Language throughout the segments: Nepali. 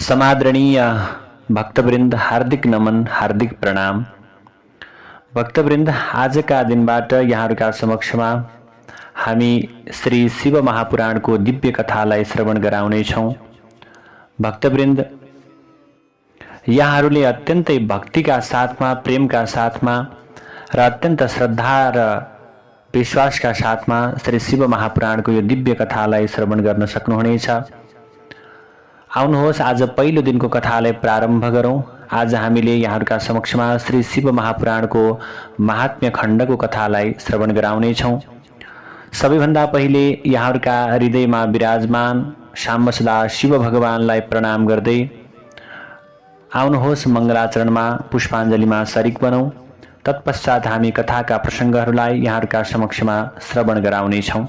समादरणीय भक्तवृन्द, हार्दिक नमन, हार्दिक प्रणाम। भक्तवृन्द, आजका दिनबाट यहाँहरूका समक्षमा हामी श्री शिव महापुराणको दिव्य कथालाई श्रवण गराउनेछौँ। भक्तवृन्द, यहाँहरूले अत्यन्तै भक्तिका साथमा, प्रेमका साथमा र अत्यन्त श्रद्धा र विश्वासका साथमा श्री शिव महापुराणको यो दिव्य कथालाई श्रवण गर्न सक्नुहुनेछ। आउनुहोस्, आज पहिलो दिनको कथालाई प्रारम्भ गरौँ। आज हामीले यहाँहरूका समक्षमा श्री शिव महापुराणको महात्म्य खण्डको कथालाई श्रवण गराउनेछौँ। सबैभन्दा पहिले यहाँहरूका हृदयमा विराजमान साम्बसदा शिव भगवानलाई प्रणाम गर्दै आउनुहोस्, मङ्गलाचरणमा पुष्पाञ्जलीमा शरीक बनौँ। तत्पश्चात हामी कथाका प्रसङ्गहरूलाई यहाँहरूका समक्षमा श्रवण गराउनेछौँ।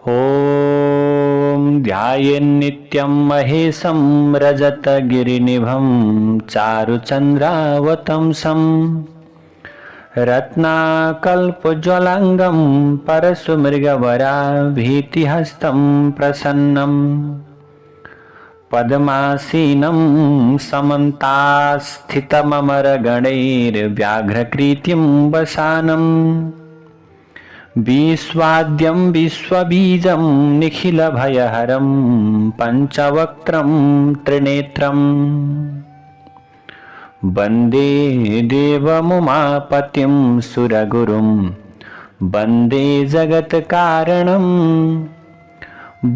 ॐ ध्यायेन्नित्यं महेशं रजतगिरिनिभं चारुचन्द्रावतंसं रत्नाकल्पज्वलाङ्गं परशुमृगवराभीतिहस्तं प्रसन्नं पद्मासीनं समन्तास्थितममरगणैर्व्याघ्रकृतिं वसानं विश्वाद्यं विश्वबीजं निखिलभयहरं पञ्चवक्त्रं त्रिनेत्रं वन्दे देवमुमापतिं सुरगुरुं वन्दे जगत्कारणं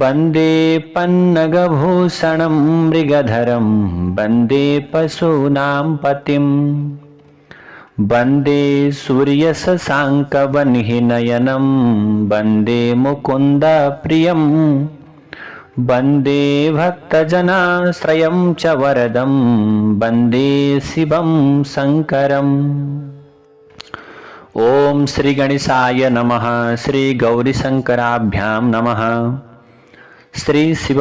वन्दे पन्नगभूषणं मृगधरं वन्दे पशूनां पतिं वन्दे सूर्यशशाङ्कवह्निनयनं वन्दे मुकुन्दप्रियं वन्दे भक्तजनाश्रयं च वरदं वन्दे शिवं शङ्करम्। ॐ श्री गणेशाय नमः। श्री गौरीशङ्कराभ्यां नमः। श्री शिव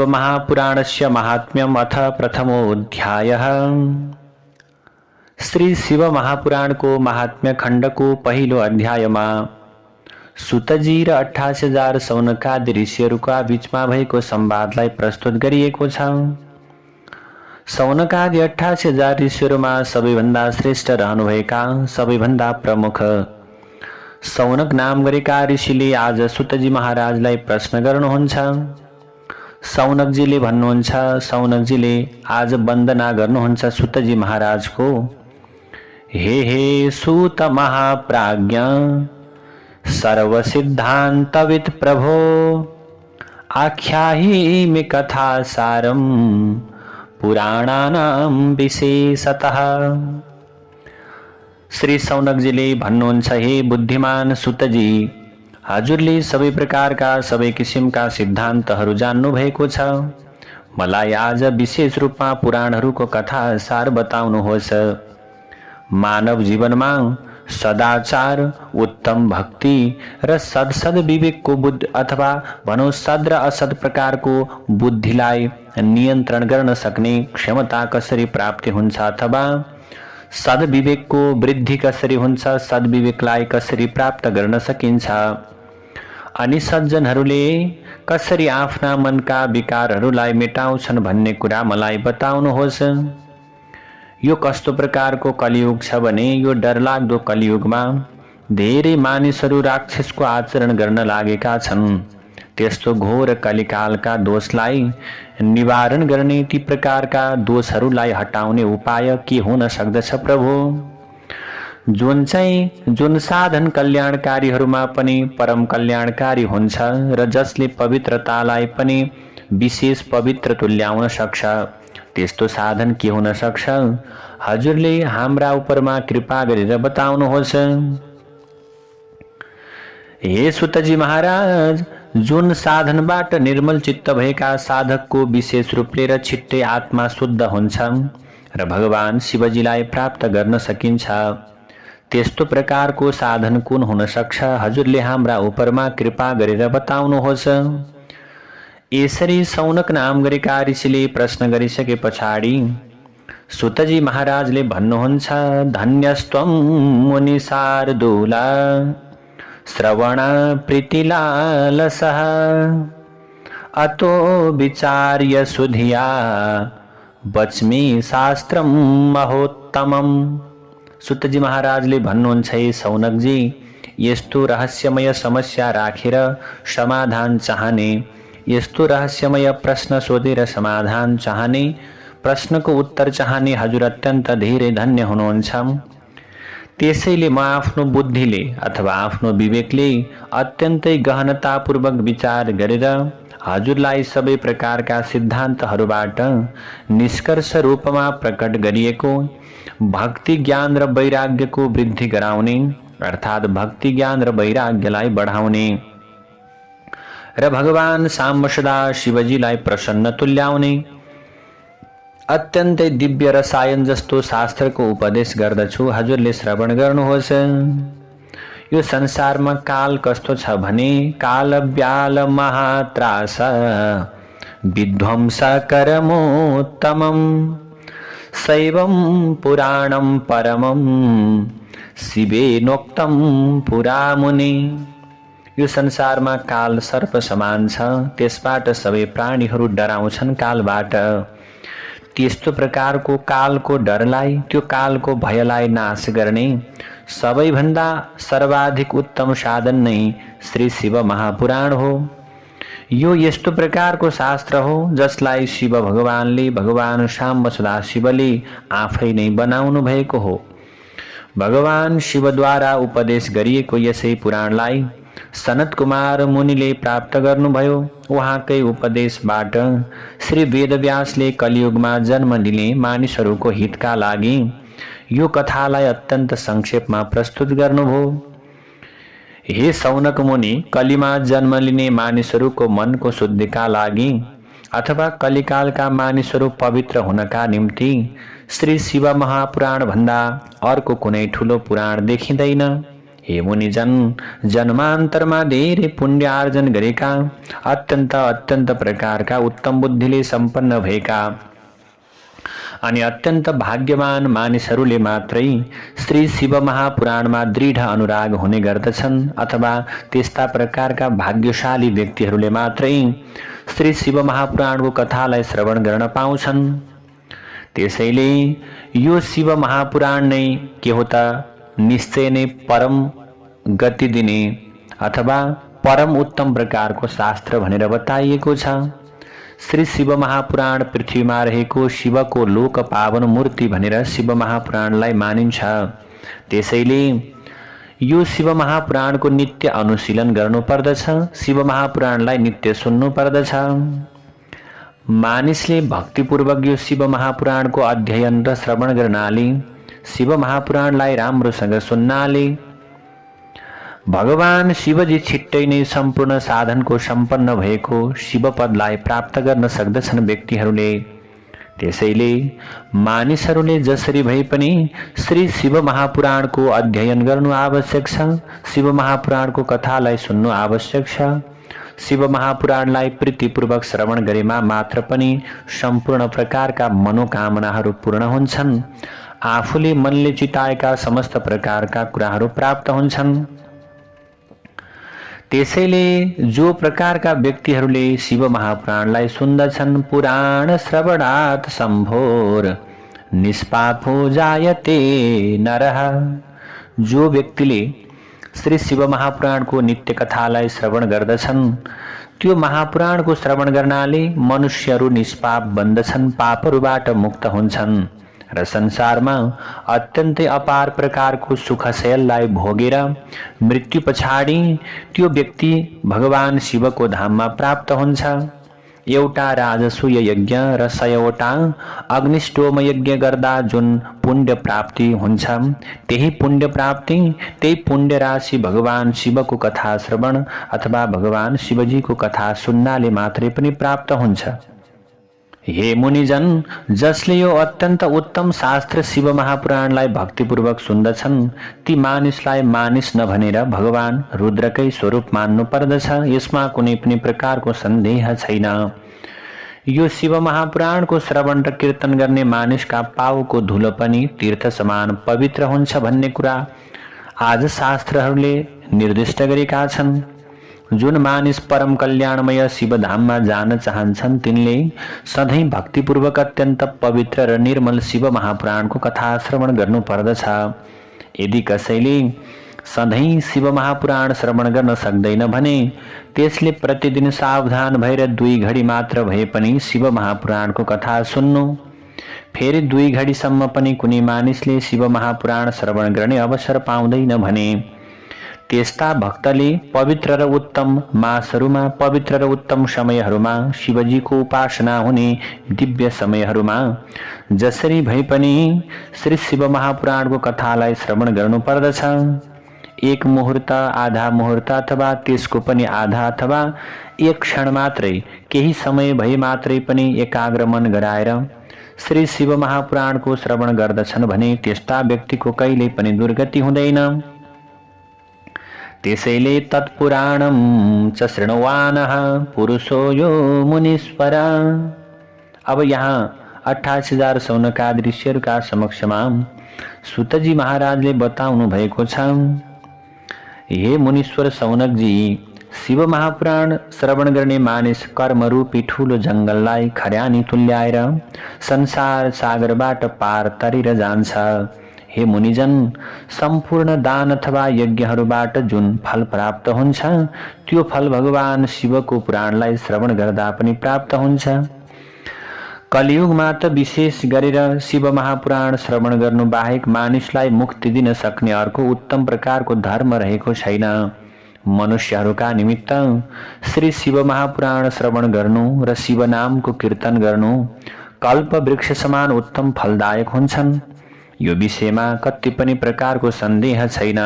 महापुराणस्य महात्म्यम् अथ प्रथमोऽध्यायः। श्री शिव महापुराणको महात्म्य खण्डको पहिलो अध्यायमा सुतजी र 28,000 सौनकादि ऋषिहरूका बीचमा भएको संवादलाई प्रस्तुत गरिएको छ। सौनकादि 28,000 ऋषिहरूमा सबैभन्दा श्रेष्ठ रहनुभएका, सबैभन्दा प्रमुख सौनक नाम गरेका ऋषिले आज सुतजी महाराजलाई प्रश्न गर्नुहुन्छ। सौनकजीले भन्नुहुन्छ, सौनकजीले आज वन्दना गर्नुहुन्छ सुतजी महाराजको। हे सुत महाप्राज्ञ सर्वसिद्धान्तविद प्रभो आख्याहि कथा सारं पुराणानां विशेषतः। श्री सौनकजीले भन्नुहुन्छ, हे बुद्धिमान सुतजी, हजुरले सबै प्रकारका, सबै किसिमका सिद्धान्तहरू जान्नु भएको छ। मलाई आज विशेष रूपमा पुराणहरूको कथा सार बताउनुहोस्। मानव जीवनमा सदाचार, उत्तम भक्ति र सद विवेकको बुद्धि अथवा भनौँ सद र असद प्रकारको बुद्धिलाई नियन्त्रण गर्न सक्ने क्षमता कसरी प्राप्ति हुन्छ अथवा सद विवेकको वृद्धि कसरी हुन्छ, सद विवेकलाई कसरी प्राप्त गर्न सकिन्छ, अनि सज्जनहरूले कसरी आफ्ना मनका विकारहरूलाई मेटाउँछन् भन्ने कुरा मलाई बताउनुहोस्। यो कस्तो प्रकारको कलियुग छ भने यो डरलाग्दो कलियुगमा धेरै मानिसहरू राक्षसको आचरण गर्न लागेका छन्। त्यस्तो घोर कलिकालका दोषलाई निवारण गर्ने, ती प्रकारका दोषहरूलाई हटाउने उपाय के हुन सक्दछ प्रभु? जुन साधन कल्याणकारीहरूमा पनि परम कल्याणकारी हुन्छ र जसले पवित्रतालाई पनि विशेष पवित्र तुल्याउन सक्छ, त्यस्तो साधन के हुन सक्छ? हजुरले हाम्रा उपरमा कृपा गरेर बताउनुहोस्। हे सुतजी महाराज, जुन साधनबाट निर्मल चित्त भएका साधकको विशेष रूपले र छिट्टै आत्मा शुद्ध हुन्छ र भगवान शिवजीलाई प्राप्त गर्न सकिन्छ, त्यस्तो प्रकारको साधन कुन हुन सक्छ? हजुरले हाम्रा उपरमा कृपा गरेर बताउनुहोस्। यसरी सौनक नाम गरेका ऋषिले प्रश्न गरिसके पछाडि सुतजी महाराजले भन्नुहुन्छ, धन्यस्त्वं मुनि शार्दूला श्रवण प्रीतिलालसः अतो विचार्य सुधिया वच्मि शास्त्रम महोत्तमम। सुतजी महाराजले भन्नुहुन्छ, हे सौनकजी, यस्तो रहस्यमय समस्या राखेर समाधान चाहने, यस्तो रहस्यमय प्रश्न सोधेर समाधान चाहने, प्रश्नको उत्तर चाहने हजुर अत्यन्त धेरै धन्य हुनुहुन्छ। त्यसैले म आफ्नो बुद्धिले अथवा आफ्नो विवेकले अत्यन्तै गहनतापूर्वक विचार गरेर हजुरलाई सबै प्रकारका सिद्धान्तहरूबाट निष्कर्ष रूपमा प्रकट गरिएको भक्ति ज्ञान र वैराग्यको वृद्धि गराउने अर्थात् भक्ति ज्ञान र वैराग्यलाई बढाउने र भगवान साम्ब सदा शिवजीलाई प्रसन्न तुल्याउने अत्यन्तै दिव्य रसायन जस्तो शास्त्रको उपदेश गर्दछु, हजुरले श्रवण गर्नुहोस्। यो संसारमा काल कस्तो छ भने काल व्याल महात्रास विध्वंस करमोत्तमम् शैवं पुराणं परमं शिवेनोक्तं पुरामुनि। यो संसारमा काल सर्प समान छ, त्यसबाट सबै प्राणीहरू डराउँछन् कालबाट। त्यस्तो प्रकारको कालको डरलाई, त्यो कालको भयलाई नाश गर्ने सबैभन्दा सर्वाधिक उत्तम साधन नै श्री शिव महापुराण हो। यो यस्तो प्रकारको शास्त्र हो जसलाई शिव भगवानले, भगवान साम्ब सदाशिवले आफै नै बनाउनु भएको हो। भगवान शिवद्वारा उपदेश गरिएको यसै पुराणलाई सनत कुमार मुनिले प्राप्त गर्नुभयो। उहाँकै उपदेशबाट श्री वेदव्यासले कलियुगमा जन्म लिने मानिसहरूको हितका लागि यो कथालाई अत्यन्त संक्षेपमा प्रस्तुत गर्नुभयो। हे सौनक मुनि, कलिमा जन्म लिने मानिसहरूको मनको शुद्धिका लागि अथवा कलिकालका मानिसहरू पवित्र हुनका निम्ति श्री शिव महापुराण भन्दा अर्को कुनै ठुलो पुराण देखिँदैन। हे मुनिजन, जन्मान्तरमा धेरै पुण्य आर्जन गरेका अत्यन्त प्रकारका उत्तम बुद्धिले सम्पन्न भएका अनि अत्यन्त भाग्यवान मानिसहरूले मात्रै श्री शिव महापुराणमा दृढ अनुराग हुने गर्दछन् अथवा त्यस्ता प्रकारका भाग्यशाली व्यक्तिहरूले मात्रै श्री शिव महापुराणको कथालाई श्रवण गर्न पाउँछन्। त्यसैले यो शिव महापुराण नै के हो त, निश्चय नै परम गति दिने अथवा परम उत्तम प्रकारको शास्त्र भनेर बताइएको छ। श्री शिव महापुराण पृथ्वीमा रहेको शिवको लोक पावन मूर्ति भनेर शिव महापुराणलाई मानिन्छ। त्यसैले यो शिव महापुराणको नित्य अनुशीलन गर्नुपर्दछ, शिव महापुराणलाई नित्य सुन्नु पर्दछ। मानिसले भक्तिपूर्वक यो शिव महापुराणको अध्ययन र श्रवण गर्नाले, शिव महापुराणलाई राम्रोसँग सुन्नाले भगवान शिवजी छिट्टै नै सम्पूर्ण साधनको सम्पन्न भएको शिवपदलाई प्राप्त गर्न सक्दछन् व्यक्तिहरूले। त्यसैले मानिसहरूले जसरी भए पनि श्री शिव महापुराणको अध्ययन गर्नु आवश्यक छ, शिव महापुराणको कथालाई सुन्नु आवश्यक छ। शिव महापुराणलाई प्रीतिपूर्वक श्रवण गरेमा मात्र पनि सम्पूर्ण प्रकारका मनोकामनाहरू पूर्ण हुन्छन्, आफूले मनले चिताएका समस्त प्रकारका कुराहरू प्राप्त हुन्छन्। त्यसैले जो प्रकारका व्यक्तिहरूले शिव महापुराणलाई सुन्दछन्, पुराण श्रवणात् सम्भोर निष्पापो जायते नरः। जो व्यक्तिले श्री शिव महापुराणको नित्य कथालाई श्रवण गर्दछन्, त्यो महापुराणको श्रवण गर्नाले मनुष्यहरू निष्पाप बन्दछन्, पापहरूबाट मुक्त हुन्छन् र संसारमा अत्यन्तै अपार प्रकारको सुखशयललाई भोगेर मृत्यु पछाडि त्यो व्यक्ति भगवान शिवको धाममा प्राप्त हुन्छ। एउटा राजसूय यज्ञ र 100वटा अग्निष्टोम यज्ञ गर्दा जुन पुण्य प्राप्ति हुन्छ, त्यही पुण्य प्राप्ति, त्यही पुण्य राशि भगवान शिवको कथा श्रवण अथवा भगवान शिवजीको कथा सुन्नाले मात्रै पनि प्राप्त हुन्छ। हे मुनिजन, जसले यो अत्यन्त उत्तम शास्त्र शिव महापुराणलाई भक्तिपूर्वक सुन्दछन्, ती मानिसलाई मानिस नभनेर भगवान रुद्रकै स्वरूप मान्नु पर्दछ। यसमा कुनै पनि प्रकारको सन्देह छैन। यो शिव महापुराणको श्रवण र कीर्तन गर्ने मानिसका पाउको धुलो पनि तीर्थ समान पवित्र हुन्छ भन्ने कुरा आज शास्त्रहरूले निर्दिष्ट गरेका छन्। जुन मानिस परम कल्याणमय शिवधाममा जान चाहन्छन् तिनले सधैँ भक्तिपूर्वक अत्यन्त पवित्र र निर्मल शिव महापुराणको कथा श्रवण गर्नु पर्दछ। यदि कसैले सधैँ शिव महापुराण श्रवण गर्न सक्दैन भने त्यसले प्रतिदिन सावधान भएर 2 घडी मात्र भए पनि शिव महापुराणको कथा सुन्नु। फेरि 2 घडीसम्म पनि कुनै मानिसले शिव महापुराण श्रवण गर्ने अवसर पाउँदैन भने त्यस्ता भक्तले पवित्र र उत्तम मासहरूमा, पवित्र र उत्तम समयहरूमा, शिवजीको उपासना हुने दिव्य समयहरूमा जसरी भए पनि श्री शिव महापुराणको कथालाई श्रवण गर्नु पर्दछ। 1 मुहूर्त, आधा मुहूर्त अथवा त्यसको पनि आधा अथवा 1 क्षण मात्रै, केही समय भए मात्रै पनि एकाग्र मन गराएर श्री शिव महापुराणको श्रवण गर्दछन् भने त्यस्ता व्यक्तिको कहिल्यै पनि दुर्गति हुँदैन। त्यसैले तत्पुराणम च शृण्वानः पुरुषो यो मुनीश्वर। अब यहाँ 28,000 सौनका दृश्यहरूका समक्षमा सुतजी महाराजले बताउनु भएको छ। हे मुनीश्वर सौनकजी, शिव महापुराण श्रवण गर्ने मानिस कर्मरूपी ठूलो जंगललाई खर्यानी तुल्याएर संसार सागरबाट पार तरेर जान्छ। हे मुनिजन, सम्पूर्ण दान अथवा यज्ञहरूबाट जुन फल प्राप्त हुन्छ त्यो फल भगवान शिवको पुराणलाई श्रवण गर्दा पनि प्राप्त हुन्छ। कलियुगमा त विशेष गरेर शिव महापुराण श्रवण गर्नु बाहेक मानिसलाई मुक्ति दिन सक्ने अर्को उत्तम प्रकारको धर्म रहेको छैन। मनुष्यहरूका निमित्त श्री शिव महापुराण श्रवण गर्नु र शिव नामको कीर्तन गर्नु कल्प वृक्ष समान उत्तम फलदायक हुन्छन्। यो विषयमा कति पनि प्रकारको सन्देह छैन।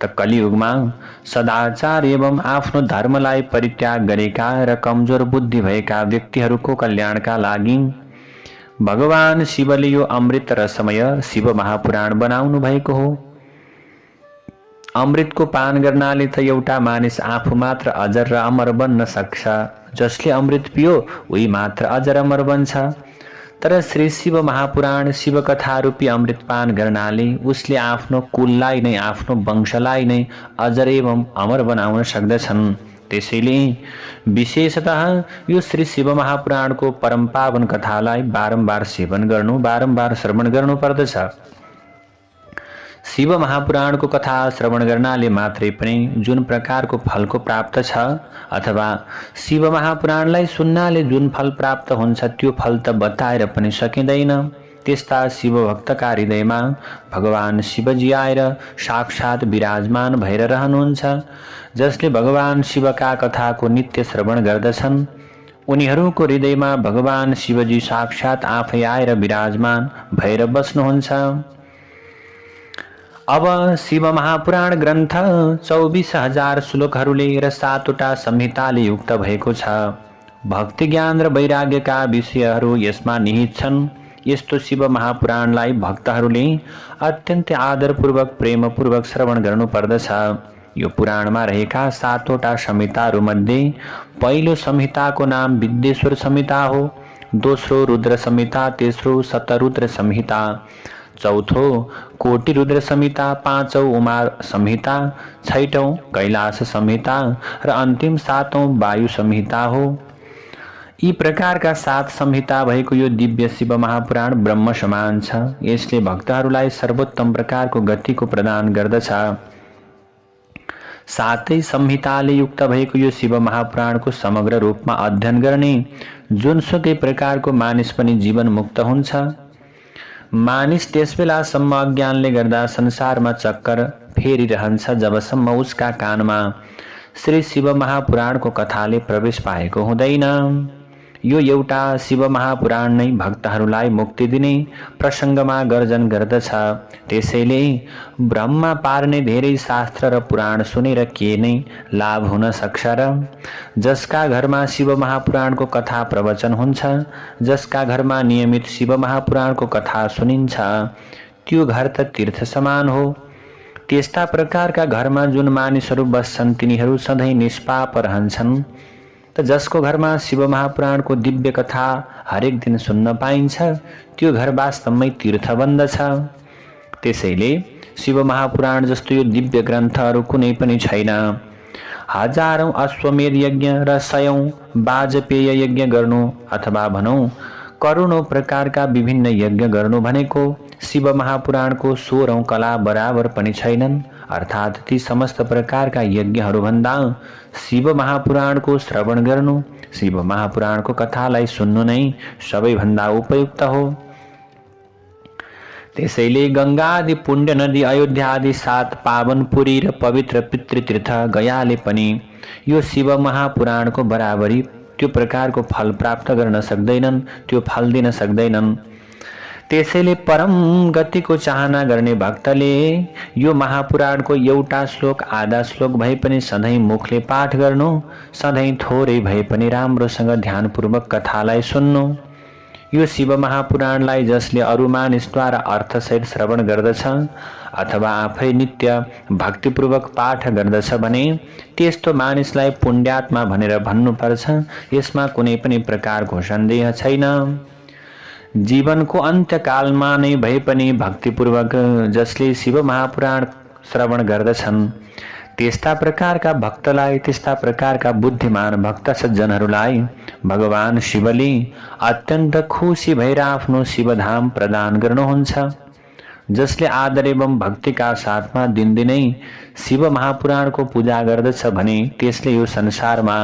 त कलियुगमा सदाचार एवं आफ्नो धर्मलाई परित्याग गरेका र कमजोर बुद्धि भएका व्यक्तिहरूको कल्याणका लागि भगवान शिवले यो अमृत रसमय शिव महापुराण बनाउनु भएको हो। अमृतको पान गर्नाले त एउटा मानिस आफू मात्र अजर र अमर बन्न सक्छ। जसले अमृत पियो उही मात्र अजर अमर बन्छ। तर श्री शिव महापुराण शिव कथा रूपी अमृत पान गर्नाले उसले आफ्नो कुललाई नै, आफ्नो वंशलाई नै अजर एवं अमर बनाउन सक्दछन्। त्यसैले विशेषतः यो श्री शिव महापुराणको परम पावन कथालाई बारम्बार सेवन गर्नु, बारम्बार श्रवण गर्नु पर्दछ। शिव महापुराणको कथा श्रवण गर्नाले मात्रै पनि जुन प्रकारको फलको प्राप्त छ अथवा शिव महापुराणलाई सुन्नाले जुन फल प्राप्त हुन्छ त्यो फल त बताएर पनि सकिँदैन। त्यस्ता शिव भक्तका हृदयमा भगवान शिवजी आएर साक्षात विराजमान भएर रहनुहुन्छ। जसले भगवान शिवका कथाको नित्य श्रवण गर्दछन् उनीहरूको हृदयमा भगवान शिवजी साक्षात आफै आएर विराजमान भएर बस्नुहुन्छ। अब शिव महापुराण ग्रन्थ 24,000 श्लोकहरूले र 7वटा संहिताले युक्त भएको छ। भक्ति ज्ञान र वैराग्यका विषयहरू यसमा निहित छन्। यस्तो शिव महापुराणलाई भक्तहरूले अत्यन्तै आदरपूर्वक प्रेमपूर्वक श्रवण गर्नु पर्दछ। यो पुराणमा रहेका 7वटा संहिताहरू मध्ये पहिलो संहिताको नाम विद्येश्वर संहिता हो, दोस्रो रुद्र संहिता, तेस्रो शतरुद्र संहिता, चौथो कोटि रुद्र संहिता, पाँचौं उमा संहिता, छैटौं कैलाश संहिता र अन्तिम 7औं वायु संहिता हो। यी प्रकारका 7 संहिता भएको यो दिव्य शिव महापुराण ब्रह्म समान छ। यसले भक्तहरूलाई सर्वोत्तम प्रकारको गतिको प्रदान गर्दछ। 7 संहिताले युक्त भएको यो शिव महापुराणको समग्र रूपमा अध्ययन गर्ने जुनसुकै प्रकारको मानिस पनि जीवन मुक्त हुन्छ। मानिस त्यसबेलासम्म अज्ञानले गर्दा संसारमा चक्कर फेरिरहन्छ जबसम्म उसका कानमा श्री शिव महापुराणको कथाले प्रवेश पाएको हुँदैन। यो एउटा शिव महापुराण नै भक्तहरूलाई मुक्ति दिने प्रसङ्गमा गर्जन गर्दछ। त्यसैले ब्रह्म पार्ने धेरै शास्त्र र पुराण सुनेर के नै लाभ हुन सक्छ र? जसका घरमा शिव महापुराणको कथा प्रवचन हुन्छ, जसका घरमा नियमित शिव महापुराणको कथा सुनिन्छ, त्यो घर त तीर्थ समान हो। त्यस्ता प्रकारका घरमा जुन मानिसहरू बस्छन् तिनीहरू सधैँ निष्पाप रहन्छन्। त जसको घरमा शिव महापुराणको दिव्य कथा हरेक दिन सुन्न पाइन्छ त्यो घर वास्तवमै तीर्थ बन्दछ। त्यसैले शिव महापुराण जस्तो यो दिव्य ग्रन्थहरू कुनै पनि छैन। हजारौं अश्वमेध यज्ञ र सयौं वाजपेय यज्ञ गर्नु अथवा भनौं करोडौं प्रकारका विभिन्न यज्ञ गर्नु भनेको शिव महापुराणको 16औं कला बराबर पनि छैनन्। अर्थात् ती समस्त प्रकारका यज्ञहरूभन्दा शिव महापुराणको श्रवण गर्नु, शिव महापुराणको कथालाई सुन्नु नै सबैभन्दा उपयुक्त हो। त्यसैले गंगा आदि पुण्य नदी, अयोध्या आदि 7 पावनपुरी र पवित्र पितृतीर्थ गयाले पनि यो शिव महापुराणको बराबरी त्यो प्रकारको फल प्राप्त गर्न सक्दैनन्, त्यो फल दिन सक्दैनन्। त्यसैले परम गतिको चाहना गर्ने भक्तले यो महापुराणको एउटा श्लोक आधा श्लोक भए पनि सधैँ मुखले पाठ गर्नु, सधैँ थोरै भए पनि राम्रोसँग ध्यानपूर्वक कथालाई सुन्नु। यो शिव महापुराणलाई जसले अरू मानिसद्वारा अर्थसहित श्रवण गर्दछ अथवा आफै नित्य भक्तिपूर्वक पाठ गर्दछ भने त्यस्तो मानिसलाई पुण्यात्मा भनेर भन्नुपर्छ। यसमा कुनै पनि प्रकारको सन्देह छैन। जीवनको अन्त्यकालमा नै भए पनि भक्तिपूर्वक जसले शिव महापुराण श्रवण गर्दछन् त्यस्ता प्रकारका भक्तलाई, त्यस्ता प्रकारका बुद्धिमान भक्त सज्जनहरूलाई भगवान शिवले अत्यन्त खुसी भएर आफ्नो शिवधाम प्रदान गर्नुहुन्छ। जसले आदर एवं भक्तिका साथमा दिनदिनै शिव महापुराणको पूजा गर्दछ भने त्यसले यो संसारमा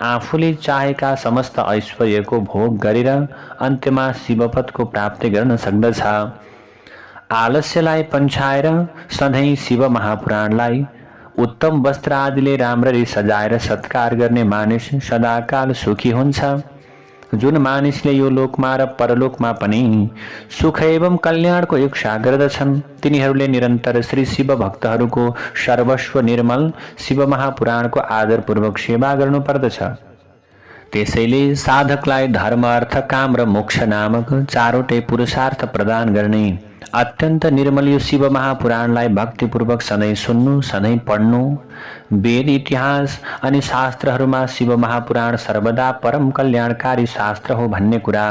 आफूले चाहेका समस्त ऐश्वर्यको भोग गरेर अन्त्यमा शिवपदको प्राप्ति गर्न सक्दछ। आलस्यलाई पन्छाएर सधैँ शिव महापुराणलाई उत्तम वस्त्र आदिले राम्ररी सजाएर सत्कार गर्ने मानिस सदाकाल सुखी हुन्छ। जुन मानिसले यो लोकमा र परलोकमा पनि सुख एवं कल्याणको इच्छा गर्दछन् तिनीहरूले निरन्तर श्री शिव भक्तहरूको सर्वस्व निर्मल शिव महापुराणको आदरपूर्वक सेवा गर्नुपर्दछ। त्यसैले साधकलाई धर्म, अर्थ, काम र मोक्ष नामक चारवटै पुरुषार्थ प्रदान गर्ने अत्यन्त निर्मल यो शिव महापुराणलाई भक्तिपूर्वक सधैँ सुन्नु, सधैँ पढ्नु। वेद, इतिहास अनि शास्त्रहरूमा शिव महापुराण सर्वदा परम कल्याणकारी शास्त्र हो भन्ने कुरा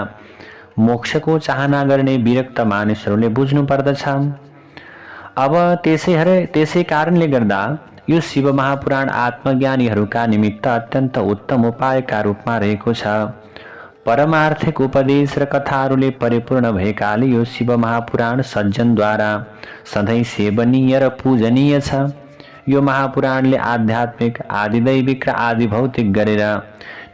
मोक्षको चाहना गर्ने विरक्त मानिसहरूले बुझ्नु पर्दछ। अब त्यसै कारणले गर्दा यो शिव महापुराण आत्मज्ञानीहरूका निमित्त अत्यन्त उत्तम उपायका रूपमा रहेको छ। परमार्थिक उपदेश र कथाहरूले परिपूर्ण भएकाले यो शिव महापुराण सज्जनद्वारा सधैँ सेवनीय र पूजनीय छ। यो महापुराणले आध्यात्मिक, आदिदैविक र आदि भौतिक गरेर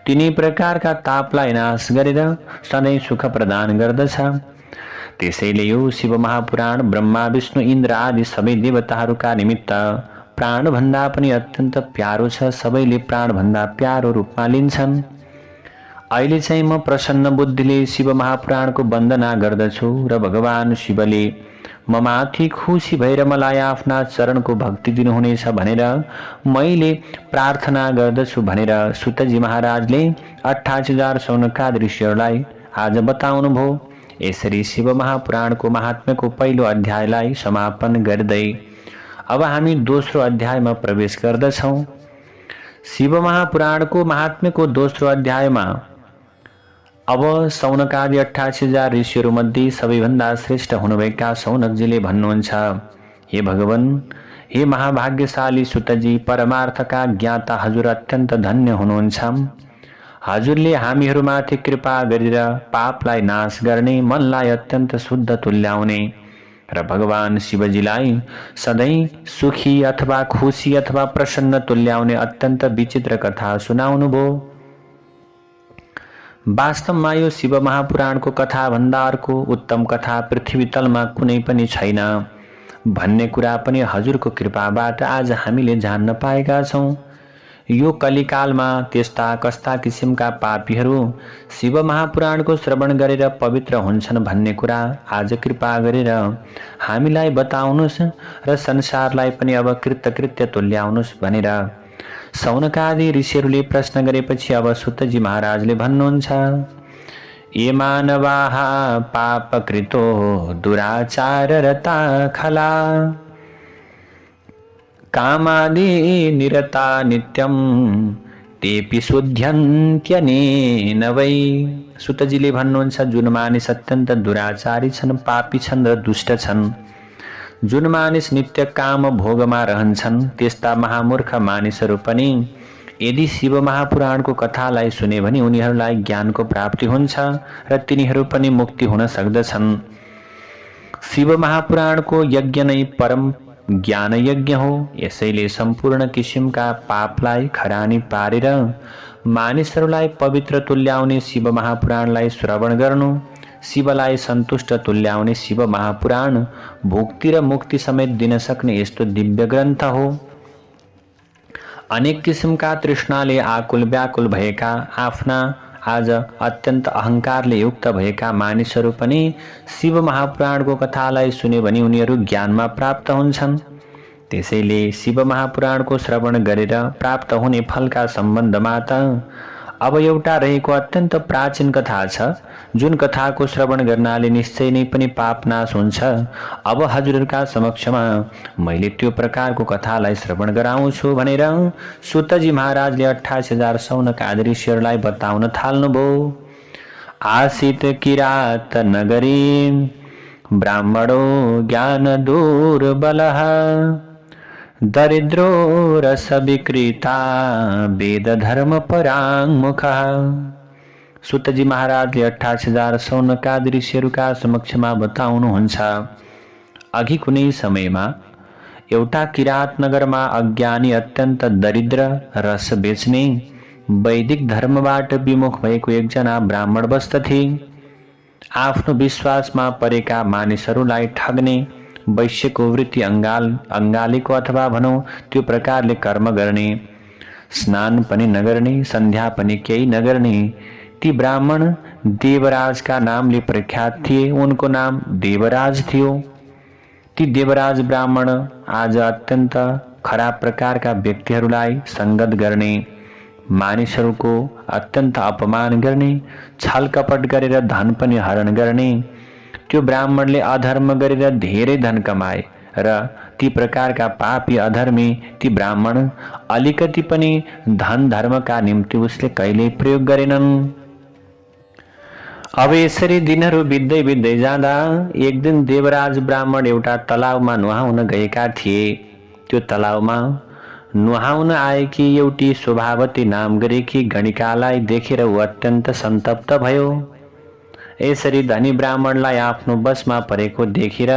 तिनै प्रकारका तापलाई नाश गरेर सधैँ सुख प्रदान गर्दछ। त्यसैले यो शिव महापुराण ब्रह्मा, विष्णु, इन्द्र आदि सबै देवताहरूका निमित्त प्राणभन्दा पनि अत्यन्त प्यारो छ। सबैले प्राणभन्दा प्यारो रूपमा लिन्छन्। अहिले चाहिँ म प्रसन्न बुद्धिले शिव महापुराणको वन्दना गर्दछु र भगवान शिवले म माथि खुसी भएर मलाई आफ्ना चरणको भक्ति दिनुहुनेछ भनेर मैले प्रार्थना गर्दछु भनेर सुतजी महाराजले 28,000 सौनकादि ऋषिहरूलाई आज बताउनु भयो। यसरी शिव महापुराणको महात्म्यको पहिलो अध्यायलाई समापन गर्दै अब हामी दोस्रो अध्यायमा प्रवेश गर्दछौँ। शिव महापुराणको महात्म्यको दोस्रो अध्यायमा अब सौनकादि 28,000 ऋषिहरू मध्ये सबैभन्दा श्रेष्ठ हुनुभएका सौनकजीले भन्नुहुन्छ, हे भगवान, हे महाभाग्यशाली सुतजी, परमार्थका ज्ञाता हजुर अत्यन्त धन्य हुनुहुन्छ। हजुरले हामीहरूमाथि कृपा गरेर पापलाई नाश गर्ने, मनलाई अत्यन्त शुद्ध तुल्याउने र भगवान शिवजीलाई सधैँ सुखी अथवा खुशी अथवा प्रसन्न तुल्याउने अत्यन्त विचित्र कथा सुनाउनुभयो। वास्तवमा यो शिव महापुराणको कथा भन्दा अर्को उत्तम कथा पृथ्वी तलमा कुनै पनि छैन भन्ने कुरा पनि हजुरको कृपाबाट आज हामीले जान्न पाएका छौँ। यो कलिकालमा त्यस्ता कस्ता किसिमका पापीहरू शिव महापुराणको श्रवण गरेर पवित्र हुन्छन् भन्ने कुरा आज कृपा गरेर हामीलाई बताउनुहोस् र संसारलाई पनि अब कृतकृत्य तुल्याउनुहोस् भनेर सौनकादि ऋषिहरूले प्रश्न गरेपछि अब सुतजी महाराजले भन्नुहुन्छ, ये मानवाः पापकृतो दुराचाररता खला कामादि निरता नित्यं तेपि शुद्ध्यन्त्यनेन वै। सुतजीले भन्नुहुन्छ, जुन मानिस अत्यन्त दुराचारी छन्, पापी छन् र दुष्ट छन्, जुन मानिस नित्य काम भोगमा रहन्छन् त्यस्ता महामूर्ख मानिसहरू पनि यदि शिव महापुराणको कथालाई सुने भने उनीहरूलाई ज्ञानको प्राप्ति हुन्छ र तिनीहरू पनि मुक्ति हुन सक्दछन्। शिव महापुराणको यज्ञ नै परम ज्ञान यज्ञ हो। यसैले सम्पूर्ण किसिमका पापलाई खरानी पारेर मानिसहरूलाई पवित्र तुल्याउने शिव महापुराणलाई श्रवण गर्नु, शिवलाई सन्तुष्ट तुल्याउने शिव महापुराण भुक्ति र मुक्ति समेत दिन सक्ने यस्तो दिव्य ग्रन्थ हो। अनेक किसिमका तृष्णाले आकुल व्याकुल भएका, आफ्ना आज अत्यन्त अहङ्कारले युक्त भएका मानिसहरू पनि शिव महापुराणको कथालाई सुने भने उनीहरू ज्ञानमा प्राप्त हुन्छन्। त्यसैले शिव महापुराणको श्रवण गरेर प्राप्त हुने फलका सम्बन्धमा त अब एउटा रहेको अत्यन्त प्राचीन कथा छ, जुन कथाको श्रवण गर्नाले निश्चय नै पनि पाप नाश हुन्छ। अब हजुरहरूका समक्षमा मैले त्यो प्रकारको कथालाई श्रवण गराउँछु भनेर सुतजी महाराजले 28,000 सौनका ऋषिहरूलाई बताउन थाल्नुभयो। आसीत किरात नगरी ब्राह्मणो ज्ञान दुर्बलः दरिद्रो रस विकृता वेद धर्म पराङ्मुखः। सुतजी महाराजले 28,000 सौनका ऋषिहरूका समक्षमा बताउनुहुन्छ। अघि कुनै समयमा एउटा किरात नगरमा अज्ञानी अत्यन्त दरिद्र रस बेच्ने वैदिक धर्मबाट विमुख भएको एकजना ब्राह्मण बस्दथे। आफ्नो विश्वासमा परेका मानिसहरूलाई ठग्ने, वैश्यको वृत्ति अङ्गालेको अथवा भनौँ त्यो प्रकारले कर्म गर्ने, स्नान पनि नगर्ने, सन्ध्या पनि केही नगर्ने ती ब्राह्मण देवराजका नामले प्रख्यात थिए। उनको नाम देवराज थियो। ती देवराज ब्राह्मण आज अत्यन्त खराब प्रकारका व्यक्तिहरूलाई सङ्गत गर्ने, मानिसहरूको अत्यन्त अपमान गर्ने, छलकपट गरेर धन पनि हरण गर्ने। त्यो ब्राह्मणले अधर्म गरेर धेरै धन कमाए र ती प्रकारका पापी अधर्मी ती ब्राह्मण अलिकति पनि धन धर्मका निम्ति उसले कहिल्यै प्रयोग गरेनन्। अब यसरी दिनहरू बित्दै बित्दै जाँदा एक दिन देवराज ब्राह्मण एउटा तलाउमा नुहाउन गएका थिए। त्यो तलाउमा नुहाउन आएकी एउटी स्वभावती नाम गरेकी गणिकालाई देखेर ऊ अत्यन्त सन्तप्त भयो। यसरी धनी ब्राह्मणलाई आफ्नो बसमा परेको देखेर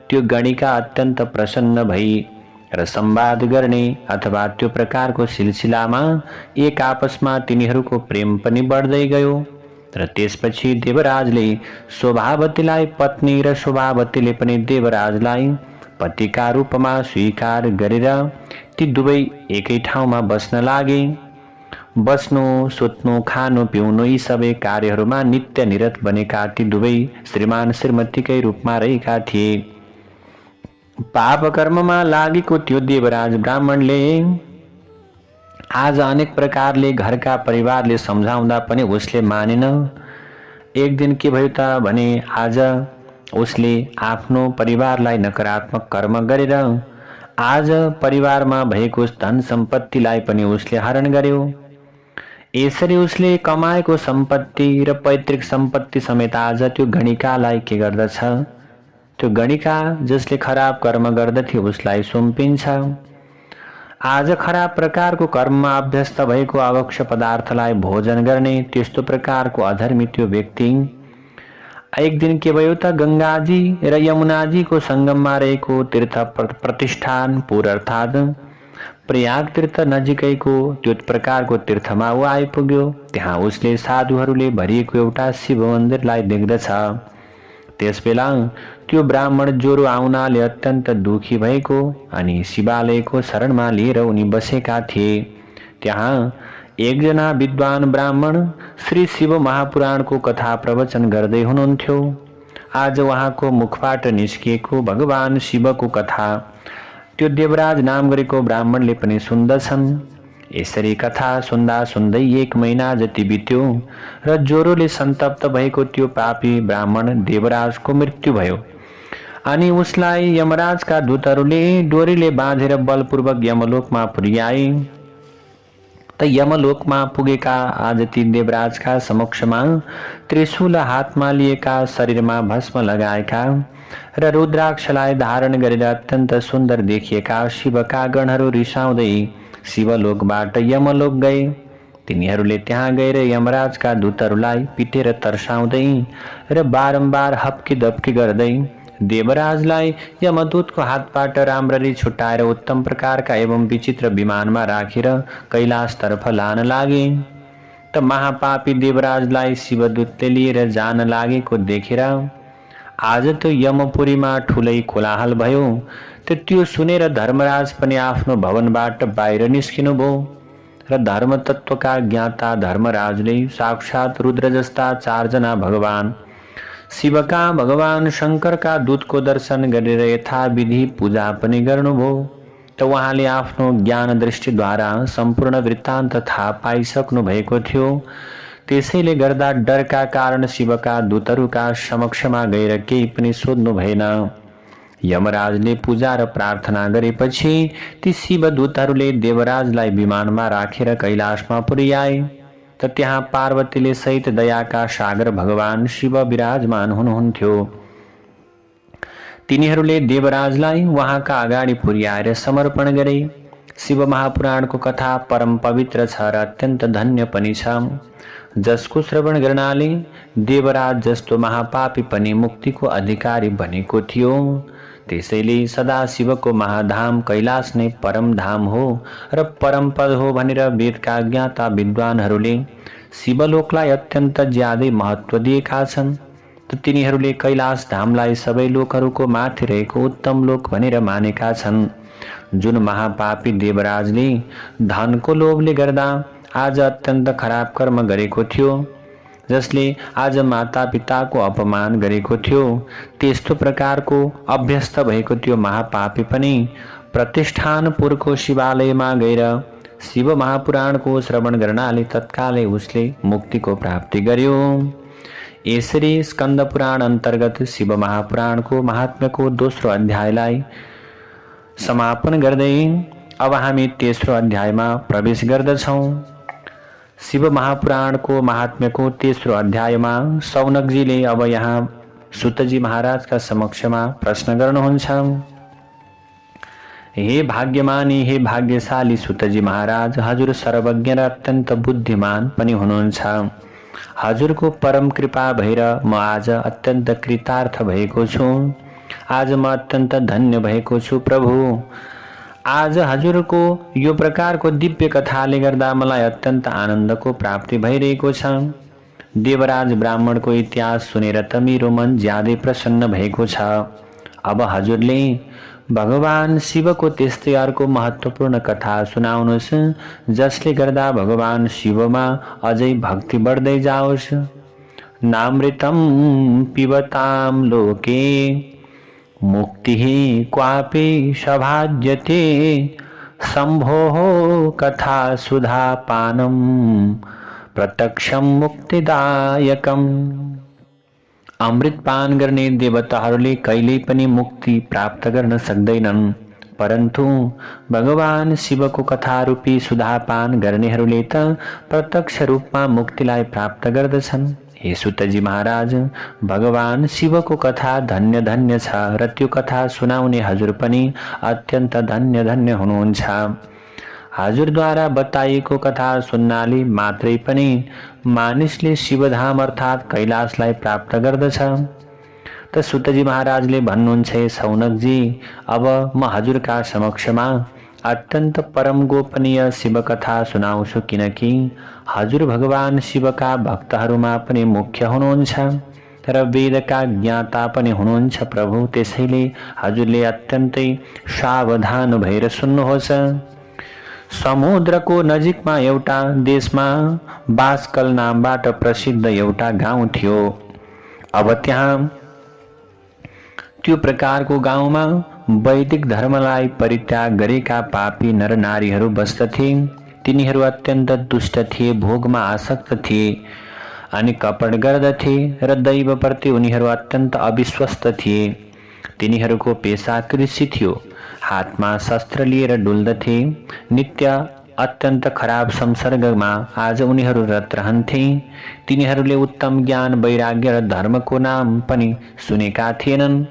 त्यो गणिका अत्यन्त प्रसन्न भई र संवाद गर्ने अथवा त्यो प्रकारको सिलसिलामा एक आपसमा तिनीहरूको प्रेम पनि बढ्दै गयो। र त्यसपछि देवराजले शोभावतीलाई पत्नी र शोभावतीले पनि देवराजलाई पतिका रूपमा स्वीकार गरेर ती दुवै एकै ठाउँमा बस्न लागे। बस्नु, सुत्नु, खानु, पिउनु यी सबै कार्यहरूमा नित्य निरत बनेका ती दुवै श्रीमान श्रीमतीकै रूपमा रहेका थिए। पाप कर्ममा लागेको त्यो देवराज ब्राह्मणले आज अनेक प्रकारले घरका परिवारले सम्झाउँदा पनि उसले मानेन। एक दिन के भयो त भने आज उसले आफ्नो परिवारलाई नकारात्मक कर्म गरेर आज परिवारमा भएको धन सम्पत्तिलाई पनि उसले हरण गर्यो। यसरी उसले कमाएको सम्पत्ति र पैतृक सम्पत्ति समेत आज त्यो गणिकालाई के गर्दछ, त्यो गणिका जसले खराब कर्म गर्दथे उसलाई सुम्पिन्छ। आज खराब प्रकारको कर्ममा अभ्यस्त भएको आवश्यक पदार्थलाई भोजन गर्ने त्यस्तो प्रकारको अधर्मी त्यो व्यक्ति एक दिन के भयो त गंगाजी र यमुनाजीको संगममा रहेको तीर्थ प्रतिष्ठान पुर अर्थात् प्रयाग तीर्थ नजिकैको त्यो प्रकारको तीर्थमा ऊ आइपुग्यो। त्यहाँ उसले साधुहरूले भरिएको एउटा शिव मन्दिरलाई देख्दछ। त्यसबेला त्यो ब्राह्मण ज्वरो आउनाले अत्यन्त दुखी भएको अनि शिवालयको शरणमा लिएर उनी बसेका थिए। त्यहाँ एकजना विद्वान ब्राह्मण श्री शिव महापुराणको कथा प्रवचन गर्दै हुनुहुन्थ्यो। आज उहाँको मुखबाट निस्किएको भगवान शिवको कथा त्यो देवराज नाम गरेको ब्राह्मणले पनि सुन्दछन्। यसरी कथा सुन्दा सुन्दै 1 महिना जति बित्यो र ज्वरोले सन्तप्त भएको त्यो पापी ब्राह्मण देवराजको मृत्यु भयो अनि उसलाई यमराजका दूतहरूले डोरीले बाँधेर बलपूर्वक यमलोकमा पुर्याए। त यमलोकमा पुगेका आज ती देवराजका समक्षमा त्रिशूल हातमा लिएका, शरीरमा भस्म लगाएका र रुद्राक्षलाई धारण गरेर अत्यन्त सुन्दर देखिएका शिवका गणहरू रिसाउँदै शिवलोकबाट यमलोक गए। तिनीहरूले त्यहाँ गएर यमराजका दूतहरूलाई पिटेर तर्साउँदै र बारम्बार हप्की दप्की गर्दै देवराजलाई यमदूतको हातबाट राम्ररी छुट्याएर उत्तम प्रकारका एवं विचित्र विमानमा राखेर कैलाशतर्फ लान लागे। त महापापी देवराजलाई शिवदूतले लिएर जान लागेको देखेर आज त यमपुरीमा ठुलै कोलाहल भयो। त्यो सुनेर धर्मराज पनि आफ्नो भवनबाट बाहिर निस्किनु भयो र धर्मतत्वका ज्ञाता धर्मराजले साक्षात रुद्र जस्ता 4 जना भगवान शिवका भगवान शंकरका दूतको दर्शन गरेर यथाविधि पूजा पनि गर्नुभयो। त उहाँले आफ्नो ज्ञान दृष्टिद्वारा सम्पूर्ण वृत्तान्त थाहा पाइसक्नु भएको थियो। त्यसैले गर्दा डरका कारण शिवका दूतहरूका समक्षमा गएर केही पनि सोध्नु भएन। यमराजले पूजा र प्रार्थना गरेपछि ती शिवदूतहरूले देवराजलाई विमानमा राखेर कैलाशमा पुर्याए। त त्यहाँ पार्वतीले सहित दयाका सागर भगवान शिव विराजमान हुनुहुन्थ्यो। तिनीहरूले देवराजलाई उहाँका अगाडि पुर्याएर समर्पण गरे। शिव महापुराणको कथा परम पवित्र छ र अत्यन्त धन्य पनि छ, जसको श्रवण गर्नाले देवराज जस्तो महापापी पनि मुक्तिको अधिकारी बनेको थियो। त्यसैले सदा शिवको महाधाम कैलाश नै परम धाम हो र परम पद हो भनेर वेदका ज्ञाता विद्वानहरूले शिवलोकलाई अत्यन्त ज्यादै महत्त्व दिएका छन्। त तिनीहरूले कैलाश धामलाई सबै लोकहरूको माथि रहेको उत्तम लोक भनेर मानेका छन्। जुन महापापी देवराजले धनको लोभले गर्दा आज अत्यन्त खराब कर्म गरेको थियो, जसले आज माता पिताको अपमान गरेको थियो, त्यस्तो प्रकारको अभ्यस्त भएको त्यो महापापी पनि प्रतिष्ठानपुरको शिवालयमा गएर शिव महापुराणको श्रवण गर्नाले तत्कालै उसले मुक्तिको प्राप्ति गर्यो। यसरी स्कन्द पुराण अन्तर्गत शिव महापुराणको महात्म्यको दोस्रो अध्यायलाई समापन गर्दै अब हामी तेस्रो अध्यायमा प्रवेश गर्दछौँ। शिव महापुराणको महात्म्यको तेस्रो अध्यायमा सौनकजीले अब यहाँ सुतजी महाराजका समक्षमा प्रश्न गर्नुहुन्छ। हे भाग्यमानी, हे भाग्यशाली सुतजी महाराज, हजुर सर्वज्ञ र अत्यन्त बुद्धिमान पनि हुनुहुन्छ। हजुरको परम कृपा भएर म आज अत्यन्त कृतार्थ भएको छु। आज म अत्यन्त धन्य भएको छु प्रभु। आज हजुरको यो प्रकारको दिव्य कथाले गर्दा मलाई अत्यन्त आनन्दको प्राप्ति भइरहेको छ। देवराज ब्राह्मणको इतिहास सुनेर त मेरो मन ज्यादै प्रसन्न भएको छ। अब हजुरले भगवान शिवको त्यस्तै अर्को महत्त्वपूर्ण कथा सुनाउनुहोस्, जसले गर्दा भगवान शिवमा अझै भक्ति बढ्दै जाओस्। नामृतम पिबताम लोके मुक्तिः क्वापि सभाज्यते, शम्भोः कथा सुधा पानम प्रत्यक्षम मुक्तिदायकम। अमृत पान गर्ने देवताहरूले कहिल्यै पनि मुक्ति प्राप्त गर्न सक्दैनन्, परन्तु भगवान शिवको कथा रूपी सुधापान गर्नेहरूले त प्रत्यक्ष रूपमा मुक्तिलाई प्राप्त गर्दछन्। हे सुतजी महाराज, भगवान शिवको कथा धन्य धन्य छ र त्यो कथा सुनाउने हजुर पनि अत्यन्त धन्य धन्य हुनुहुन्छ। हजुरद्वारा बताइएको कथा सुन्नाले मात्रै पनि मानिसले शिवधाम अर्थात् कैलाशलाई प्राप्त गर्दछ। त सुतजी महाराजले भन्नुहुन्छ, सौनकजी, अब म हजुरका समक्षमा अत्यन्त परम गोपनीय शिव कथा सुनाउँछु, किनकि हजुर भगवान शिवका भक्तहरूमा पनि मुख्य हुनुहुन्छ र वेदका ज्ञाता पनि हुनुहुन्छ प्रभु। त्यसैले हजुरले अत्यन्तै सावधान भएर सुन्नुहोस्। समुद्रको नजिकमा एउटा देशमा बासकल नामबाट प्रसिद्ध एउटा गाउँ थियो। अब त्यहाँ त्यो प्रकारको गाउँमा वैदिक धर्मलाई परित्याग गरेका पापी नरनारीहरू बस्दथे। तिनीहरू अत्यन्त दुष्ट थिए, भोगमा आसक्त थिए अनि कपट गर्दथे र दैवप्रति उनीहरू अत्यन्त अविश्वस्त थिए। तिनीहरूको पेशा कृषि थियो। हातमा शस्त्र लिएर डुल्दथे। नित्य अत्यन्त खराब संसर्गमा आज उनीहरू रत रहन्थे। तिनीहरूले उत्तम ज्ञान, वैराग्य र धर्मको नाम पनि सुनेका थिएनन्।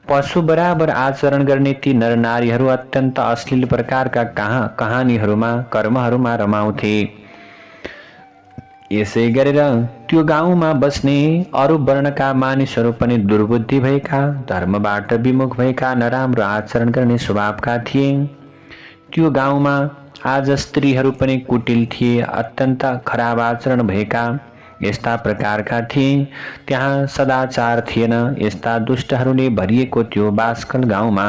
पशु बराबर आचरण गर्ने ती नरनारीहरू अत्यन्त अश्लील प्रकारका कहानीहरूमा, कर्महरूमा रमाउँथे। यसै गरेर त्यो गाउँमा बस्ने अरू वर्णका मानिसहरू पनि दुर्बुद्धि भएका, धर्मबाट विमुख भएका, नराम्रो आचरण गर्ने स्वभावका थिए। त्यो गाउँमा आज स्त्रीहरू पनि कुटिल थिए, अत्यन्त खराब आचरण भएका यस्ता प्रकारका थिए। त्यहाँ सदाचार थिएन। यस्ता दुष्टहरूले भरिएको त्यो बास्कल गाउँमा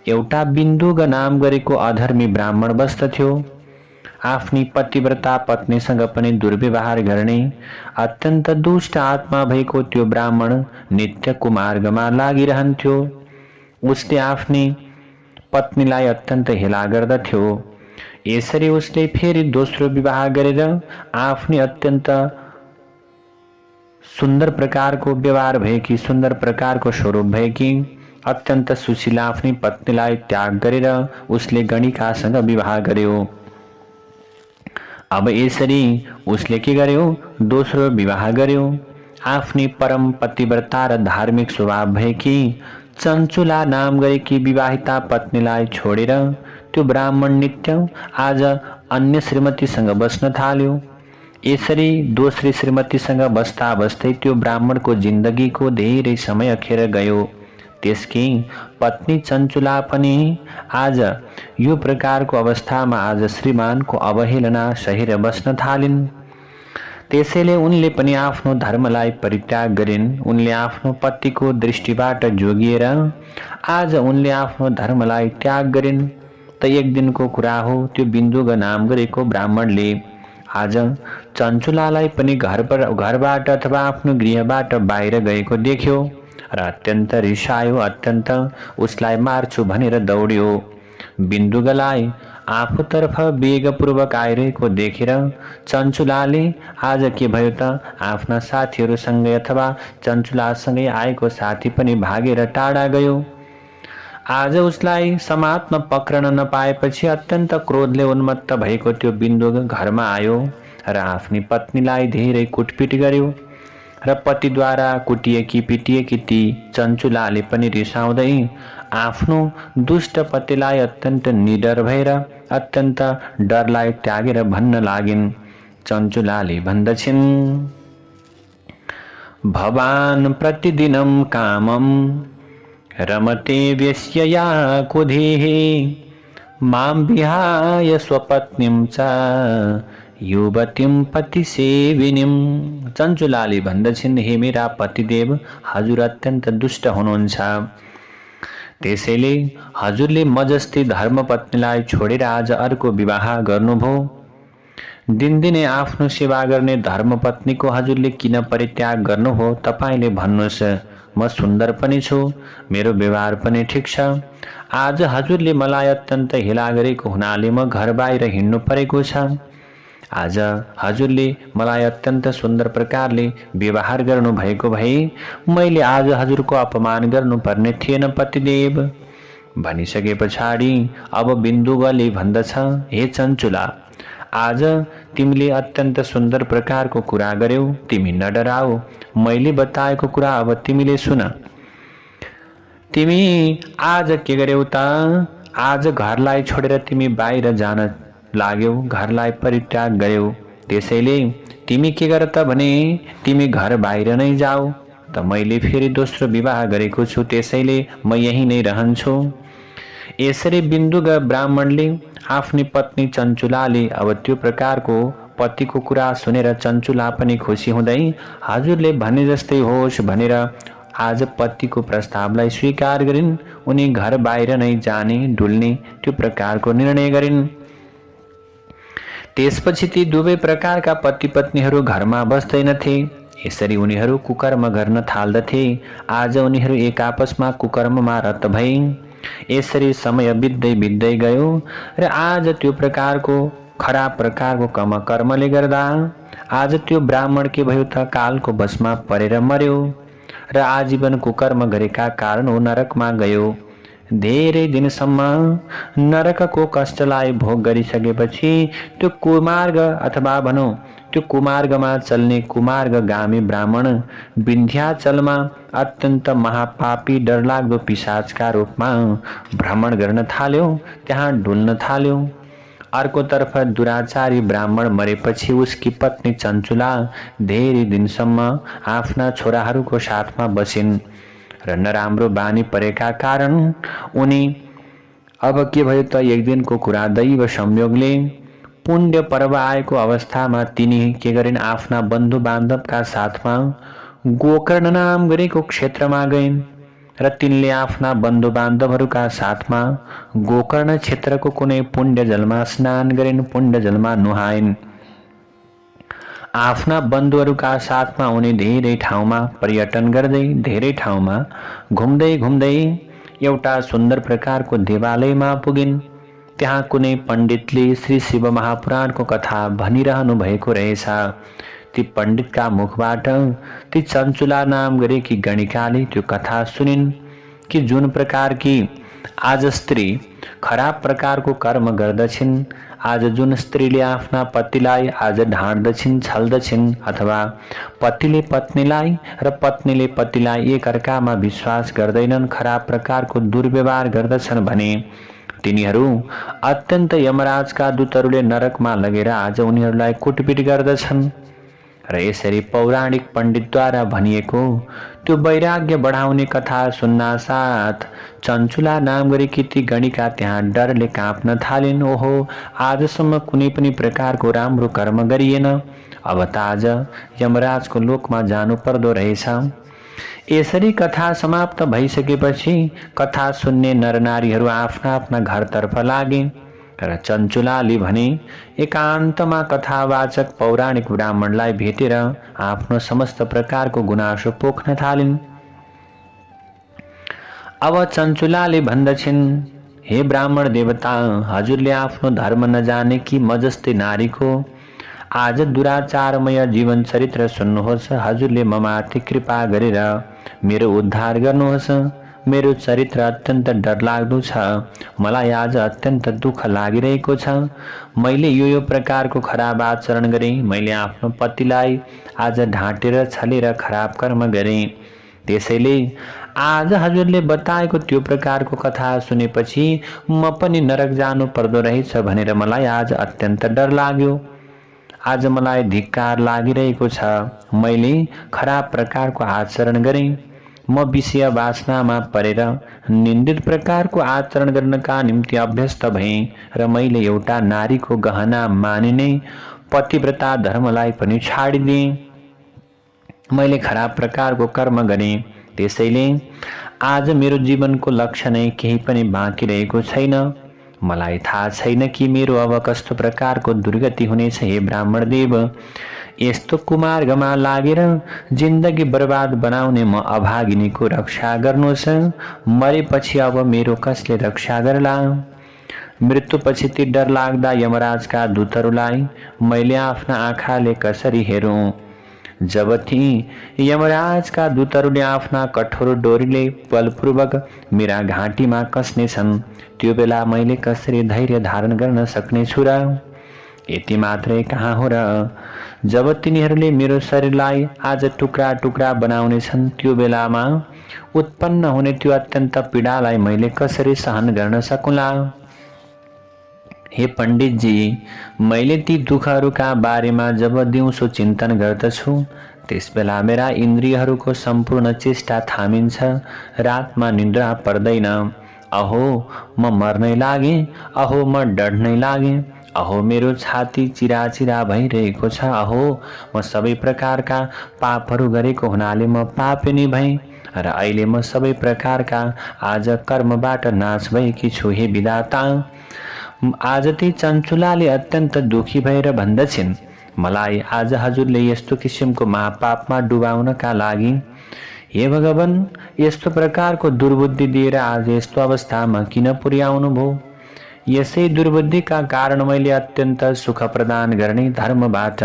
एउटा बिन्दुग नाम गरेको अधर्मी ब्राह्मण बस्दथ्यो। आफ्नी पतिव्रता पत्नीसँग पनि दुर्व्यवहार गर्ने अत्यन्त दुष्ट आत्मा भएको त्यो ब्राह्मण नित्य कुमार्गमा लागिरहन्थ्यो। उसले आफ्नी पत्नीलाई अत्यन्त हेला गर्दथ्यो। यसरी उसले फेरि दोस्रो विवाह गरेर आफ्नी अत्यन्त सुन्दर प्रकारको व्यवहार भएकी, सुन्दर प्रकारको स्वरूप भएकी अत्यन्त सुशीला आफ्नी पत्नीलाई त्याग गरेर उसले गणिकासँग विवाह गर्यो। अब यसरी उसले के गर्यो? दोस्रो विवाह गर्यो। आफ्नी परम पतिव्रता र धार्मिक स्वभाव भएकी चञ्चुला नाम गरेकी विवाहिता पत्नीलाई छोडेर त्यो ब्राह्मण नित्य आज अन्य श्रीमतीसँग बस्न थाल्यो। यसरी दोस्री श्रीमतीसँग बस्दा बस्दै त्यो ब्राह्मणको जिन्दगीको धेरै समय खेर गयो। त्यसकी पत्नी चञ्चुला पनि आज यो प्रकारको अवस्थामा आज श्रीमानको अवहेलना सहेर बस्न थालिन्। त्यसैले उनले पनि आफ्नो धर्मलाई परित्याग गरिन्। उनले आफ्नो पतिको दृष्टिबाट जोगिएर आज उनले आफ्नो धर्मलाई त्याग गरिन्। त एक दिनको कुरा हो, त्यो बिन्दुग नाम गरेको ब्राह्मणले आज चञ्चुलालाई पनि घरबाट अथवा आफ्नो गृहबाट बाहिर गएको देख्यो र अत्यन्त रिसायो। अत्यन्त उसलाई मार्छु भनेर दौड्यो। बिन्दुगलाई आफूतर्फ वेगपूर्वक आइरहेको देखेर चञ्चुलाले आज के भयो त आफ्ना साथीहरूसँगै अथवा चञ्चुलासँगै आएको साथी पनि भागेर टाढा गयो। आज उसलाई समात्न पक्रन नपाएपछि अत्यन्त क्रोधले उन्मत्त भएको त्यो बिन्दुग घरमा आयो र आफ्नी पत्नीलाई धेरै कुटपिट गर्यो र पतिद्वारा कुटिएकी पिटिएकी ती चञ्चुलाले पनि रिसाउँदै आफ्नो दुष्ट पतिलाई अत्यन्त निडर भएर अत्यन्त डरलाई त्यागेर भन्न लागिन्। चञ्चुलाले भन्दछिन्, भवान् प्रतिदिनं कामं रमते व्यस्यया कुधेः मां विहाय स्वपत्नीं च युवतीं पतिसेविनीं। चञ्चुलाले भन्दछिन्, हे मेरा पतिदेव, हजुर अत्यन्त दुष्ट हुनुहुन्छ। त्यसैले हजुरले म जस्तै धर्मपत्नीलाई छोडेर आज अर्को विवाह गर्नुभयो। दिनदिनै आफ्नो सेवा गर्ने धर्मपत्नीको हजुरले किन परित्याग गर्नुभयो? तपाईँले भन्नुहोस्। म सुन्दर पनि छु, मेरो व्यवहार पनि ठिक छ। आज हजुरले मलाई अत्यन्त हेला गरेको हुनाले म घर बाहिर हिँड्नु परेको छ। आज हजुरले मलाई अत्यन्त सुन्दर प्रकारले व्यवहार गर्नु भएको भए मैले आज हजुरको अपमान गर्नुपर्ने थिएन पतिदेव। भनिसके पछाडि अब बिन्दुगले भन्दछ, हे चञ्चुला, आज तिमीले अत्यन्त सुन्दर प्रकारको कुरा गर्यौ। तिमी नडराऊ, मैले बताएको कुरा अब तिमीले सुन। तिमी आज के गर्यौ त? आज घरलाई छोडेर तिमी बाहिर जान लाग्यौ, घरलाई परित्याग गर्यौ। त्यसैले तिमी के गर त भने तिमी घर बाहिर नै जाऊ। त मैले फेरि दोस्रो विवाह गरेको छु, त्यसैले म यही नै रहन्छु। यसरी बिन्दुग ब्राह्मणले आफ्नी पत्नी चञ्चुलाले अब त्यो प्रकारको पतिको कुरा सुनेर चञ्चुला पनि खुसी हुँदै हजुरले भने जस्तै होस् भनेर आज पतिको प्रस्तावलाई स्वीकार गरिन्। उनी घर बाहिर नै जाने डुल्ने त्यो प्रकारको निर्णय गरिन्। त्यसपछि ती दुवै प्रकारका पति पत्नीहरू घरमा बस्दैनथे। यसरी उनीहरू कुकर्म गर्न थाल्दथे। आज उनीहरू एक आपसमा कुकर्ममा रत भए। यसरी समय बित्दै गयो र आज त्यो प्रकारको खराब प्रकारको कर्मले गर्दा आज त्यो ब्राह्मण के भयो त कालको बसमा परेर मर्यो र आजीवन कुकर्म गरेका कारण ऊ नरकमा गयो। धेरै दिनसम्म नरकको कष्टलाई भोग गरिसकेपछि त्यो कुमार्ग अथवा भनौँ त्यो कुमार्गमा चल्ने कुमार्गगामी ब्राह्मण विन्ध्याचलमा अत्यन्त महापापी डरलाग्दो पिशाचका रूपमा भ्रमण गर्न थाल्यो, त्यहाँ डुल्न थाल्यो। अर्कोतर्फ दुराचारी ब्राह्मण मरेपछि उसकी पत्नी चञ्चुला धेरै दिनसम्म आफ्ना छोराहरूको साथमा बसिन् र नराम्रो बानी परेका कारण उनी अब के भयो त एक दिनको कुरा दैव संयोगले पुण्य पर्व आएको अवस्थामा तिनी के गरिन् आफ्ना बन्धु बान्धवका साथमा गोकर्ण नाम गरेको क्षेत्रमा गइन् र तिनले आफ्ना बन्धु बान्धवहरूका साथमा गोकर्ण क्षेत्रको कुनै पुण्य जलमा स्नान गरिन्, पुण्य जलमा नुहाइन्। आफ्ना बन्धुहरूका साथमा उनी धेरै ठाउँमा पर्यटन गर्दै धेरै ठाउँमा घुम्दै घुम्दै एउटा सुन्दर प्रकारको देवालयमा पुगिन्। त्यहाँ कुनै पण्डितले श्री शिव महापुराणको कथा भनिरहनु भएको रहेछ। ती पण्डितका मुखबाट ती चञ्चुला नाम गरेकी गणिकाले त्यो कथा सुनिन् कि जुन प्रकार की आज स्त्री खराब प्रकारको कर्म गर्दछिन्, आज जुन स्त्रीले आफ्ना पतिलाई आज ढाँट्दछिन्, छल्दछिन्, अथवा पतिले पत्नीलाई र पत्नीले पतिलाई एक अर्कामा विश्वास गर्दैनन्, खराब प्रकारको दुर्व्यवहार गर्दछन् भने तिनीहरू अत्यन्त यमराजका दूतहरूले नरकमा लगेर आज उनीहरूलाई कुटपिट गर्दछन्। र यसरी पौराणिक पण्डितद्वारा भनिएको त्यो वैराग्य बढाउने कथा सुन्नासाथ चञ्चुला नाम गरेकी ती गणिका त्यहाँ डरले काँप्न थालिन्। ओहो, आजसम्म कुनै पनि प्रकारको राम्रो कर्म गरिएन, अब त आज यमराजको लोकमा जानु पर्दो रहेछ। यसरी कथा समाप्त भइसकेपछि कथा सुन्ने नरनारीहरू आफ्ना आफ्ना घरतर्फ लागे र चञ्चुलाले भने एकान्तमा कथावाचक पौराणिक ब्राह्मणलाई भेटेर आफ्नो समस्त प्रकारको गुनासो पोख्न थालिन्। अब चञ्चुलाले भन्दछिन्, हे ब्राह्मण देवता, हजुरले आफ्नो धर्म नजाने कि म जस्तै नारीको आज दुराचारमय जीवन चरित्र सुन्नुहोस्। हजुरले ममाथि कृपा गरेर मेरो उद्धार गर्नुहोस्। मेरो चरित्र अत्यन्त डरलाग्दो छ, मलाई आज अत्यन्त दुःख लागिरहेको छ। मैले यो प्रकारको खराब आचरण गरेँ, मैले आफ्नो पतिलाई आज ढाँटेर छलेर खराब कर्म गरेँ। त्यसैले आज हजुरले बताएको त्यो प्रकारको कथा सुनेपछि म पनि नरक जानु पर्दो रहेछ भनेर मलाई आज अत्यन्त डर लाग्यो। आज मलाई धिक्कार लागिरहेको छ, मैले खराब प्रकारको आचरण गरेँ। म विषय वासनामा परेर निन्दित प्रकारको आचरण गर्नका निम्ति अभ्यस्त भएँ र मैले एउटा नारीको गहना मानिने पतिव्रता धर्मलाई पनि छाडिदिएँ। मैले खराब प्रकारको कर्म गरेँ, त्यसैले आज मेरो जीवनको लक्ष्य नै केही पनि बाँकी रहेको छैन। मलाई थाहा छैन कि मेरो अब कस्तो प्रकारको दुर्गति हुनेछ। हे ब्राह्मण देव, यस्तो कुमार्गमा लागेर जिन्दगी बर्बाद बनाउने म अभागिनीको रक्षा गर्नुहोस्। मरेपछि अब मेरो कसले रक्षा गर्ला? मृत्युपछि ती डरलाग्दा यमराजका दूतहरूलाई मैले आफ्ना आँखाले कसरी हेरौँ? जब ती यमराजका दूतहरूले आफ्ना कठोर डोरीले बलपूर्वक मेरा घाँटीमा कस्नेछन्, त्यो बेला मैले कसरी धैर्य धारण गर्न सक्नेछु र? यति मात्रै कहाँ हो र? जब तिनीहरूले मेरो शरीरलाई आज टुक्रा टुक्रा बनाउनेछन्, त्यो बेलामा उत्पन्न हुने त्यो अत्यन्त पीडालाई मैले कसरी सहन गर्न सकुला? हे पण्डितजी, मैले ती दुःखहरूका बारेमा जब दिउँसो चिन्तन गर्दछु, त्यसबेला मेरा इन्द्रियहरूको सम्पूर्ण चेष्टा थामिन्छ, रातमा निद्रा पर्दैन। अहो, म मर्नै लागेँ, अहो म डढ्नै लागेँ, अहो मेरो छाती चिराचिरा भइरहेको छ, अहो म सबै प्रकारका पापहरू गरेको हुनाले म पापिनी भएँ र अहिले म सबै प्रकारका आज कर्मबाट नाश भएकी छु। हे विधाता, आज ती चञ्चुलाले अत्यन्त दुखी भएर भन्दछिन्, मलाई आज हजुरले यस्तो किसिमको महापापमा डुबाउनका लागि हे भगवान, यस्तो प्रकारको दुर्बुद्धि दिएर आज यस्तो अवस्थामा किन पुर्याउनु भयो? यसै दुर्बुद्धिका कारण मैले अत्यन्त सुख प्रदान गर्ने धर्मबाट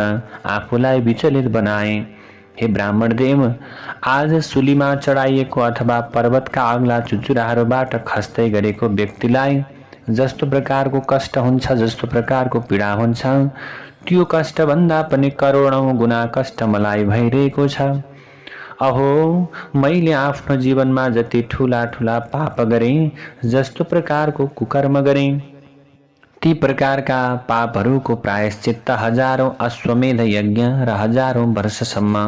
आफूलाई विचलित बनाएँ। हे ब्राह्मणदेव, आज सुलीमा चढाइएको अथवा पर्वतका अग्ला चुचुराहरूबाट खस्दै गरेको व्यक्तिलाई जस्तो प्रकारको कष्ट हुन्छ, जस्तो प्रकारको पीडा हुन्छ, त्यो कष्टभन्दा पनि करोडौं गुणा कष्ट मलाई भइरहेको छ। अहो, मैले आफ्नो जीवनमा जति ठूला ठूला पाप गरेँ, जस्तो प्रकारको कुकर्म गरेँ, ती प्रकारका पापहरूको प्रायश्चित्त हजारौं अश्वमेध यज्ञ र हजारौं वर्षसम्म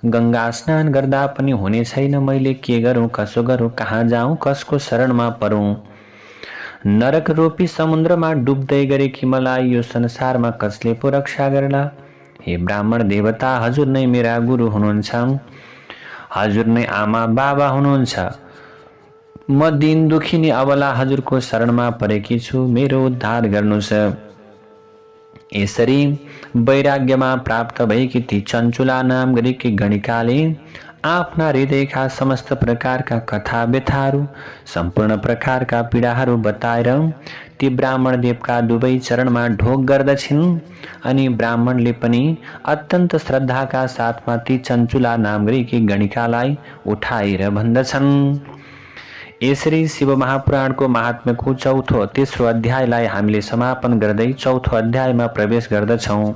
गंगा स्नान गर्दा पनि हुने छैन। मैले के गरौँ, कसो गरौँ, कहाँ जाऊँ, कसको शरणमा परौँ? नरक रूपी समुद्रमा डुब्दै गरेकी मलाई यो संसारमा कसले पो रक्षा गर्ला? हे ब्राह्मण देवता, हजुर नै मेरा गुरु हुनुहुन्छ, हजुर नै आमा बाबा हुनुहुन्छ। म दिन दुखिनी अबला हजुरको शरणमा परेकी छु, मेरो उद्धार गर्नुहोस्। यसरी वैराग्यमा प्राप्त भएकी ती चञ्चुला नाम गरेकी गणिकाले आफ्ना हृदयका समस्त प्रकारका कथा व्यथाहरू, सम्पूर्ण प्रकारका पीडाहरू बताएर ती ब्राह्मण देवका दुवै चरणमा ढोक गर्दछिन्। अनि ब्राह्मणले पनि अत्यन्त श्रद्धाका साथमा ती चञ्चुला नाम गरेकी गणिकालाई उठाएर भन्दछन्। यसरी शिव महापुराणको महात्म्यको तेस्रो अध्यायलाई हामीले समापन गर्दै चौथो अध्यायमा प्रवेश गर्दछौँ।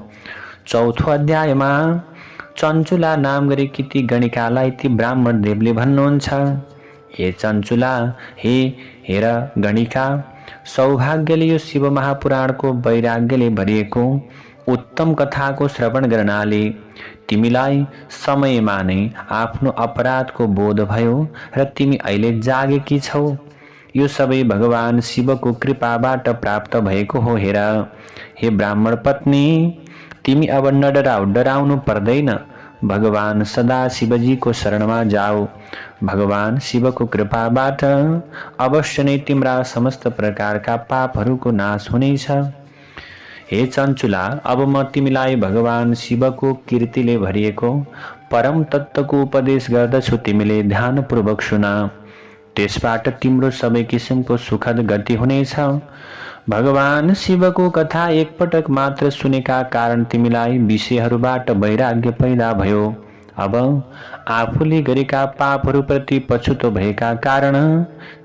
चौथो अध्यायमा चञ्चुला नाम गरेकी ती गणिकालाई ती ब्राह्मण देवले भन्नुहुन्छ, हे चञ्चुला, हेर गणिका, सौभाग्यले यो शिव महापुराणको वैराग्यले भरिएको उत्तम कथाको श्रवण गर्नाले तिमीलाई समयमा नै आफ्नो अपराधको बोध भयो र तिमी अहिले जागेकी छौ। यो सबै भगवान शिवको कृपाबाट प्राप्त भएको हो। हेर हे ब्राह्मण पत्नी, तिमी अब डराउनु पर्दैन। भगवान सदा शिवजीको शरणमा जाऊ। भगवान शिवको कृपाबाट अवश्य नै तिम्रा समस्त प्रकारका पापहरूको नाश हुनेछ। हे चञ्चुला, अब म तिमीलाई भगवान शिवको कीर्तिले भरिएको परम तत्त्वको उपदेश गर्दछु, तिमीले ध्यानपूर्वक सुन। त्यसबाट तिम्रो सबै किसिमको सुखद गति हुनेछ। भगवान शिवको कथा एकपटक मात्र सुनेका कारण तिमीलाई विषयहरूबाट वैराग्य पैदा भयो। अब आफूले गरेका पापहरूप्रति पछुतो भएका कारण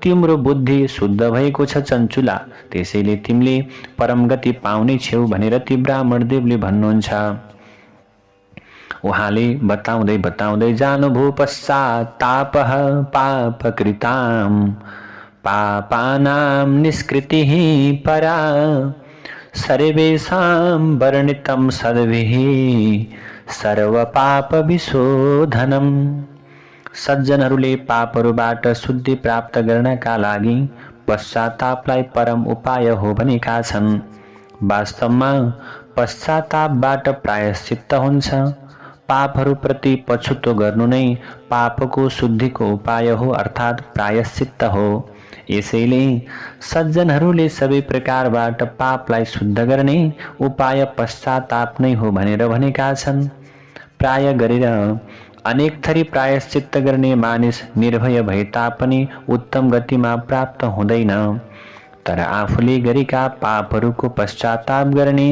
तिम्रो बुद्धि शुद्ध भएको छ चञ्चुला, त्यसैले तिमीले परम गति पाउने छेउ भनेर ती ब्राह्मण देवले भन्नुहुन्छ। उहाँले बताउँदै जानुभयो, पश्चात्तापः पापकृतां पापानां निष्कृतिः परा सर्वेषां वर्णितं सद्भिः सर्वपाप विशोधनम। सज्जनहरूले पापहरूबाट शुद्धि प्राप्त गर्नका लागि पश्चातापलाई परम उपाय हो भनेका छन्। वास्तवमा पश्चातापबाट प्रायश्चित्त हुन्छ। पापहरूप्रति पछुतो गर्नु नै पापको शुद्धिको उपाय हो, अर्थात् प्रायश्चित्त हो। यसैले सज्जनहरूले सबै प्रकारबाट पापलाई शुद्ध गर्ने उपाय पश्चाताप नै हो भनेर भनेका छन्। प्राय गरेर अनेक थरी प्रायश्चित्त गर्ने मानिस निर्भय भए तापनि उत्तम गतिमा प्राप्त हुँदैन। तर आफूले गरेका पापहरूको पश्चाताप गर्ने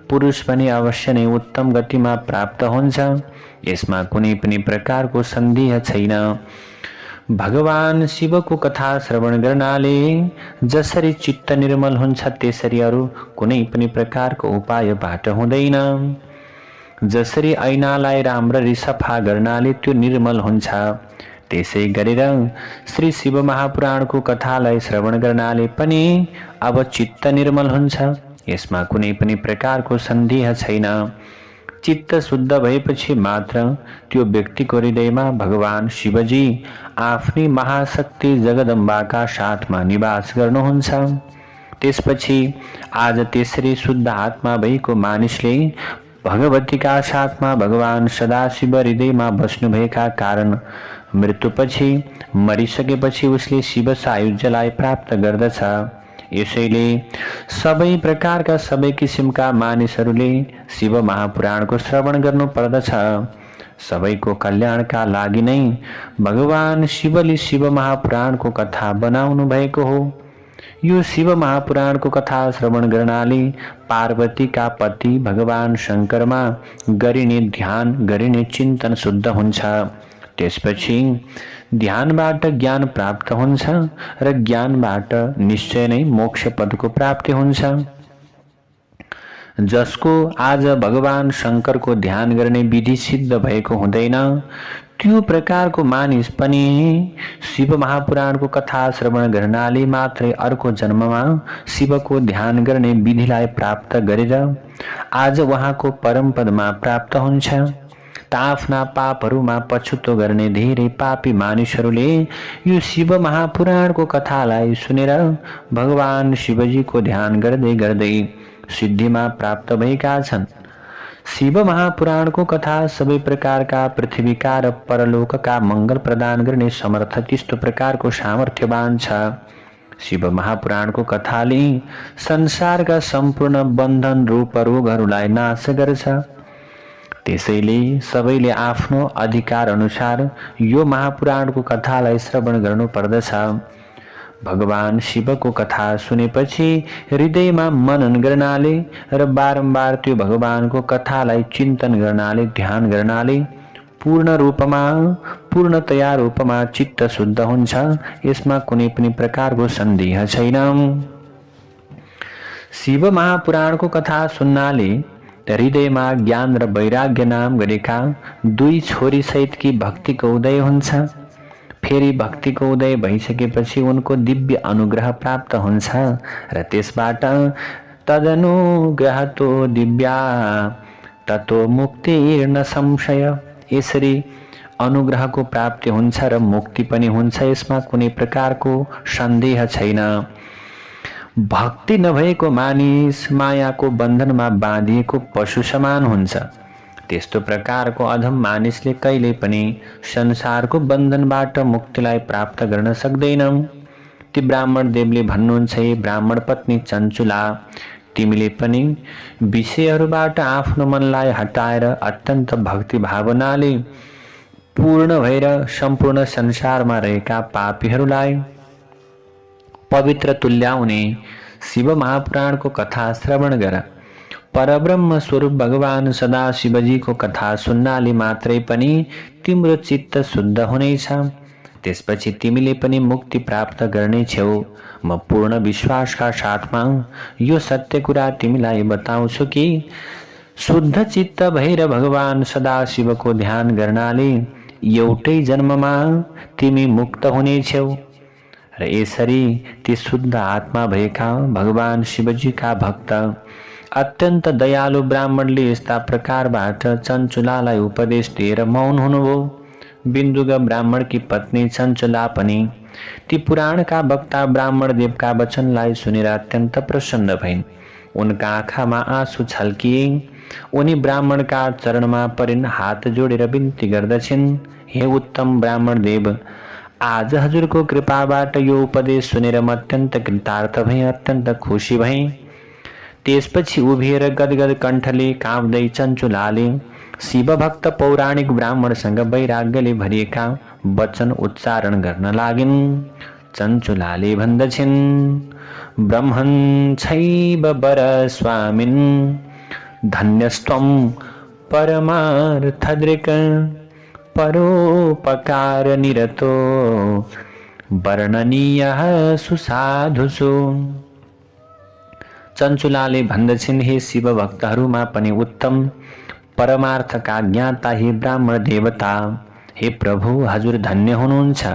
पुरुष पनि अवश्य नै उत्तम गतिमा प्राप्त हुन्छ। यसमा कुनै पनि प्रकारको सन्देह छैन। भगवान शिवको कथा श्रवण गर्नाले जसरी चित्त निर्मल हुन्छ, त्यसरी अरू कुनै पनि प्रकारको उपायबाट हुँदैन। जसरी ऐनालाई राम्ररी सफा गर्नाले त्यो निर्मल हुन्छ, त्यसै गरेर श्री शिव महापुराणको कथालाई श्रवण गर्नाले पनि अब चित्त निर्मल हुन्छ। यसमा कुनै पनि प्रकारको सन्देह छैन। चित्त शुद्ध भएपछि मात्र त्यो व्यक्तिको हृदयमा भगवान शिवजी आफ्नी महाशक्ति जगदम्बाका साथमा निवास गर्नुहुन्छ। त्यसपछि आज त्यसरी शुद्ध आत्मा भएको मानिसले भगवतीका साथमा भगवान सदाशिव हृदयमा बस्नुभएका कारण मृत्युपछि मरिसकेपछि उसले शिव सायुज्यलाई प्राप्त गर्दछ। यसैले सबै प्रकारका सबै किसिमका मानिसहरूले शिव महापुराणको श्रवण गर्नु पर्दछ। सबैको कल्याणका लागि नै भगवान शिवले शिव महापुराणको कथा बनाउनु भएको हो। यो शिव महापुराणको कथा श्रवण गर्नाले पार्वतीका पति भगवान शङ्करमा गरिने ध्यान गरिने चिन्तन शुद्ध हुन्छ। त्यसपछि ध्यानबाट ज्ञान प्राप्त हुन्छ र ज्ञानबाट निश्चय नै मोक्ष पदको प्राप्ति हुन्छ। जसको आज भगवान शङ्करको ध्यान गर्ने विधि सिद्ध भएको हुँदैन, त्यो प्रकारको मानिस पनि शिव महापुराणको कथा श्रवण गर्नाले मात्रै अर्को जन्ममा शिवको ध्यान गर्ने विधिलाई प्राप्त गरेर आज उहाँको परम पदमा प्राप्त हुन्छ। त आफ्ना पापहरूमा पछुतो गर्ने धेरै पापी मानिसहरूले यो शिव महापुराणको कथालाई सुनेर भगवान शिवजीको ध्यान गर्दै गर्दै सिद्धिमा प्राप्त भएका छन्। शिव महापुराणको कथा सबै प्रकारका पृथ्वीका र परलोकका मङ्गल प्रदान गर्ने समर्थ त्यस्तो प्रकारको सामर्थ्यवान छ। शिव महापुराणको कथाले संसारका सम्पूर्ण बन्धन रूप रोगहरूलाई नाश गर्छ। त्यसैले सबैले आफ्नो अधिकार अनुसार यो महापुराणको कथालाई श्रवण गर्नु पर्दछ। भगवान शिवको कथा सुनेपछि हृदयमा मनन गर्नाले र बारम्बार त्यो भगवानको कथालाई चिन्तन गर्नाले ध्यान गर्नाले पूर्णतया रूपमा चित्त शुद्ध हुन्छ। यसमा कुनै पनि प्रकारको सन्देह छैन। शिव महापुराणको कथा सुन्नाले हृदयमा ज्ञान र वैराग्य नाम गरेका दुई छोरी सहितकी भक्तिको उदय हुन्छ। फेरि भक्तिको उदय भइसकेपछि उनको दिव्य अनुग्रह प्राप्त हुन्छ र त्यसबाट तदनुग्रहतो दिव्या ततो मुक्तिर्न संशय। यसरी अनुग्रहको प्राप्ति हुन्छ र मुक्ति पनि हुन्छ, यसमा कुनै प्रकारको सन्देह छैन। भक्ति नभएको मानिस मायाको बन्धनमा बाँधिएको पशु समान हुन्छ। त्यस्तो प्रकारको अधम मानिसले कहिले पनि संसारको बन्धनबाट मुक्तिलाई प्राप्त गर्न सक्दैन। ती ब्राह्मण देवले भन्नुहुन्छ, हे ब्राह्मण पत्नी चञ्चुला, तिमीले पनि विषयहरूबाट आफ्नो मनलाई हटाएर अत्यन्त भक्ति भावनाले पूर्ण भएर सम्पूर्ण संसारमा रहेका पापीहरूलाई पवित्र तुल्याउने शिव महापुराणको कथा श्रवण गर। परब्रह्म स्वरूप भगवान सदाशिवजीको कथा सुन्नाले मात्रै पनि तिम्रो चित्त शुद्ध हुनेछ। त्यसपछि तिमीले पनि मुक्ति प्राप्त गर्नेछौ। म पूर्ण विश्वासका साथमा यो सत्य कुरा तिमीलाई बताउँछु कि शुद्ध चित्त भएर भगवान सदाशिवको ध्यान गर्नाले एउटै जन्ममा तिमी मुक्त हुनेछौ। र यसरी ती शुद्ध आत्मा भएका भगवान शिवजीका भक्त अत्यन्त दयालु ब्राह्मणले यस्ता प्रकारबाट चञ्चुलालाई उपदेश दिएर मौन हुनुभयो। बिन्दुगा ब्राह्मणकी पत्नी चञ्चुला पनि ती पुराणका वक्ता ब्राह्मण देवका वचनलाई सुनेर अत्यन्त प्रसन्न भइन्। उनका आँखामा आँसु छल्किए। उनी ब्राह्मणका चरणमा परिन्, हात जोडेर बिन्ती गर्दछिन्, हे उत्तम ब्राह्मण देव, आज हजुरको कृपाबाट यो उपदेश सुनेर म अत्यन्त कृतार्थ भएँ, अत्यन्त खुसी भएँ। त्यसपछि उभिएर गदगद कण्ठले काँप्दै चञ्चुलाले शिवभक्त पौराणिक ब्राह्मणसँग वैराग्यले भरिएका वचन उच्चारण गर्न लागिन्। चञ्चुलाले भन्दछिन्, ब्रह्मन् छैव वर स्वामिन् धन्यस्त्वं परमार्थदृक् परोपकार निरतो वर्णनीयः सुसाधुषु। चञ्चुलाले भन्दछिन्, हे शिव भक्तहरूमा पनि उत्तम परमार्थका ज्ञाता हे ब्राह्मण देवता, हे प्रभु, हजुर धन्य हुनुहुन्छ।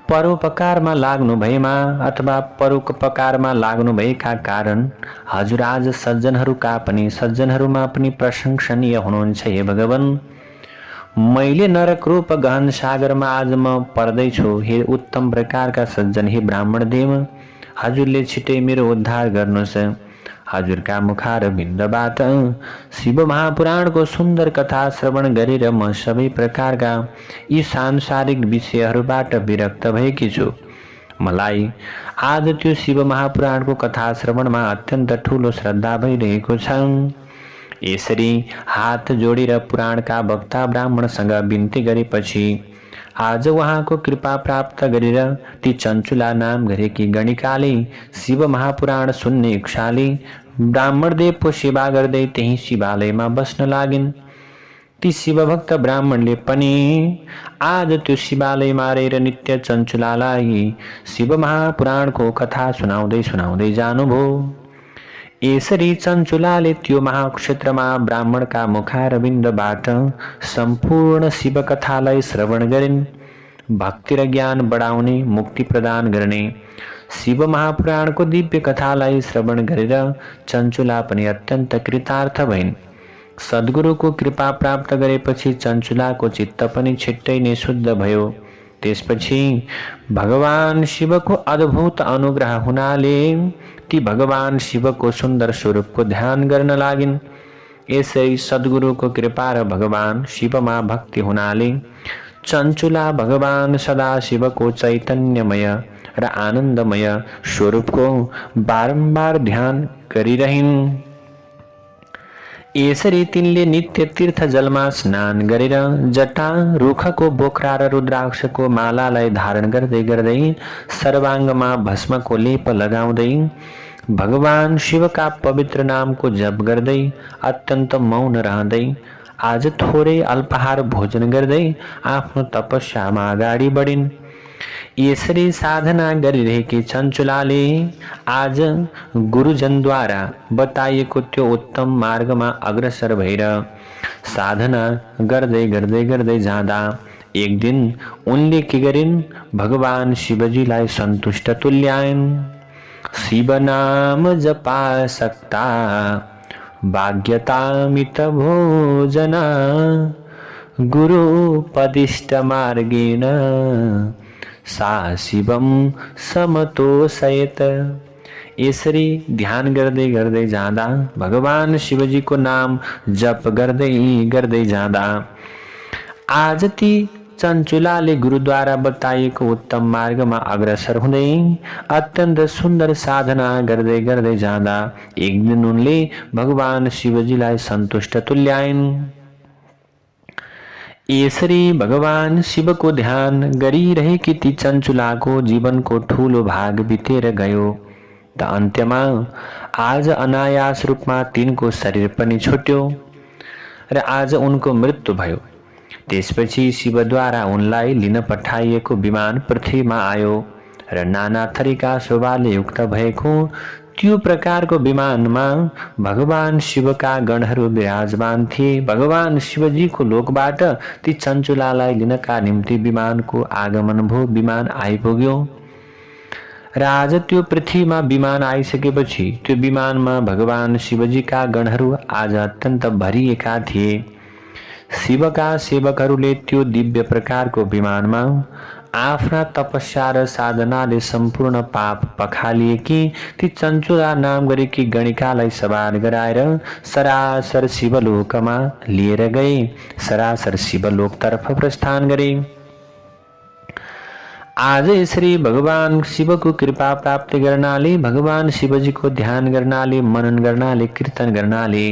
परोपकारमा लाग्नु भएमा अथवा परोपकारमा लाग्नु भएका कारण हजुर आज सज्जनहरूमा पनि प्रशंसनीय हुनुहुन्छ। हे भगवान, मैले नरक रूप गहन सागरमा आज म पर्दैछु। हे उत्तम प्रकारका सज्जन, हे ब्राह्मण देव, हजुरले छिटै मेरो उद्धार गर्नुहोस्। हजुरका मुखारविन्दबाट शिव महापुराणको सुन्दर कथा श्रवण गरेर म सबै प्रकारका यी सांसारिक विषयहरूबाट विरक्त भएकी छु। मलाई आज त्यो शिव महापुराणको कथा श्रवणमा अत्यन्त ठूलो श्रद्धा भइरहेको छ। यसरी हात जोडेर पुराणका वक्ता ब्राह्मणसँग बिन्ती गरेपछि आज उहाँको कृपा प्राप्त गरेर ती चञ्चुला नाम गरेकी गणिकाले शिव महापुराण सुन्ने इच्छाले ब्राह्मणदेवको सेवा गर्दै त्यही शिवालयमा बस्न लागिन्। ती शिवभक्त ब्राह्मणले पनि आज त्यो शिवालयमा रहेर नित्य चञ्चुलालाई शिव महापुराणको कथा सुनाउँदै सुनाउँदै जानुभयो। यसरी चञ्चुलाले त्यो महाक्षेत्रमा ब्राह्मणका मुखारविन्दबाट सम्पूर्ण शिवकथालाई श्रवण गरिन्। भक्ति र ज्ञान बढाउने, मुक्ति प्रदान गर्ने शिव महापुराणको दिव्य कथालाई श्रवण गरेर चञ्चुला पनि अत्यन्त कृतार्थ भइन्। सद्गुरुको कृपा प्राप्त गरेपछि चञ्चुलाको चित्त पनि छिट्टै नै शुद्ध भयो। त्यसपछि भगवान शिवको अद्भुत अनुग्रह हुनाले ती भगवान शिवको सुन्दर स्वरूपको ध्यान गर्न लागिन्। यसै सद्गुरुको कृपा र भगवान शिवमा भक्ति हुनाले चञ्चुला भगवान सदाशिवको चैतन्यमय र आनन्दमय स्वरूपको बारम्बार ध्यान गरिरहिन्। यसरी तिनले नित्य तीर्थ जलमा स्नान गरेर जटा, रुखको बोक्रा र रुद्राक्षको मालालाई धारण गर्दै गर्दै सर्वाङ्गमा भस्मको लेप लगाउँदै भगवान शिवका पवित्र नामको जप गर्दै अत्यन्त मौन रहँदै आज थोरै अल्पाहार भोजन गर्दै आफ्नो तपस्यामा अगाडि बढिन्। यसरी साधना गरिरहेकी चञ्चुलाले आज गुरुजनद्वारा बताइएको त्यो उत्तम मार्गमा अग्रसर भएर साधना गर्दै गर्दै गर्दै जाँदा एक दिन उनले के गरिन्, भगवान शिवजीलाई सन्तुष्ट तुल्याइन्। शिव नाम जपा सक्ता भाग्यतामित भोजना गुरु पदिष्ट मार्गेण सा शिवम समतोषयत। यसरी ध्यान गर्दै गर्दै जाँदा, भगवान शिवजीको नाम जप गर्दै गर्दै जाँदा आज ती चञ्चुलाले गुरुद्वारा बताइएको उत्तम मार्गमा अग्रसर हुँदै अत्यन्त सुन्दर साधना गर्दै गर्दै जाँदा एक दिन उनले भगवान शिवजीलाई सन्तुष्ट तुल्याइन्। यसरी भगवान शिवको ध्यान गरिरहेकी ती चञ्चुलाको जीवनको ठूलो भाग बितेर गयो त अन्त्यमा आज अनायास रूपमा तिनको शरीर पनि छुट्यो र आज उनको मृत्यु भयो। त्यसपछि शिवद्वारा उनलाई लिन पठाइएको विमान पृथ्वीमा आयो र नाना थरीका शोभाले युक्त भएको त्यो प्रकारको विमानमा भगवान शिवका गणहरू विराजमान थिए। भगवान शिवजीको लोकबाट ती चञ्चुलालाई लिनका निम्ति विमानको आगमन भयो। विमान आइपुग्यो र आज त्यो पृथ्वीमा विमान आइसकेपछि त्यो विमानमा भगवान शिवजीका गणहरू आज अत्यन्त भरिएका थिए। शिवका सेवकहरूले त्यो दिव्य प्रकारको विमानमा आफ्ना तपस्या र साधनाले सम्पूर्ण पाप पखालिएकी ती चञ्चुला नाम गरेकी गणिकालाई सवार गराएर सरासर शिवलोकमा लिएर गए, सरासर शिवलोकतर्फ प्रस्थान गरे। आज यसरी भगवान शिवको कृपा प्राप्त गर्नाले, भगवान शिवजीको ध्यान गर्नाले, मनन गर्नाले, कीर्तन गर्नाले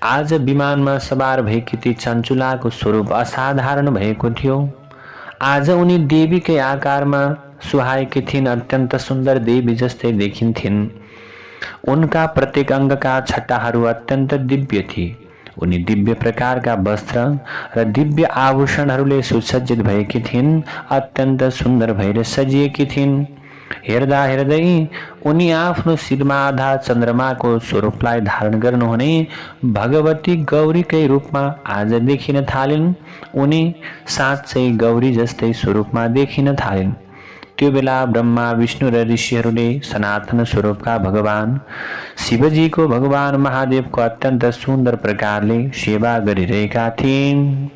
आज विमानमा सवार भएकी ती चञ्चुलाको स्वरूप असाधारण भएको थियो। आज उनी देवीकै आकारमा सुहाएकी थिइन्, अत्यन्त सुन्दर देवी जस्तै देखिन्थिन्। उनका प्रत्येक अङ्गका छटाहरू अत्यन्त दिव्य थिए। उनी दिव्य प्रकारका वस्त्र र दिव्य आभूषणहरूले सुसज्जित भएकी थिइन्, अत्यन्त सुन्दर भएर सजिएकी थिइन्। हेर्दा हेर्दै उनी आफ्नो शिरमा आधा चन्द्रमाको स्वरूपलाई धारण गर्नुहुने भगवती गौरीकै रूपमा आज देखिन थालिन्। उनी साँच्चै गौरी जस्तै स्वरूपमा देखिन थालिन्। त्यो बेला ब्रह्मा, विष्णु र ऋषिहरूले सनातन स्वरूपका भगवान शिवजीको भगवान महादेवको अत्यन्त सुन्दर प्रकारले सेवा गरिरहेका थिए।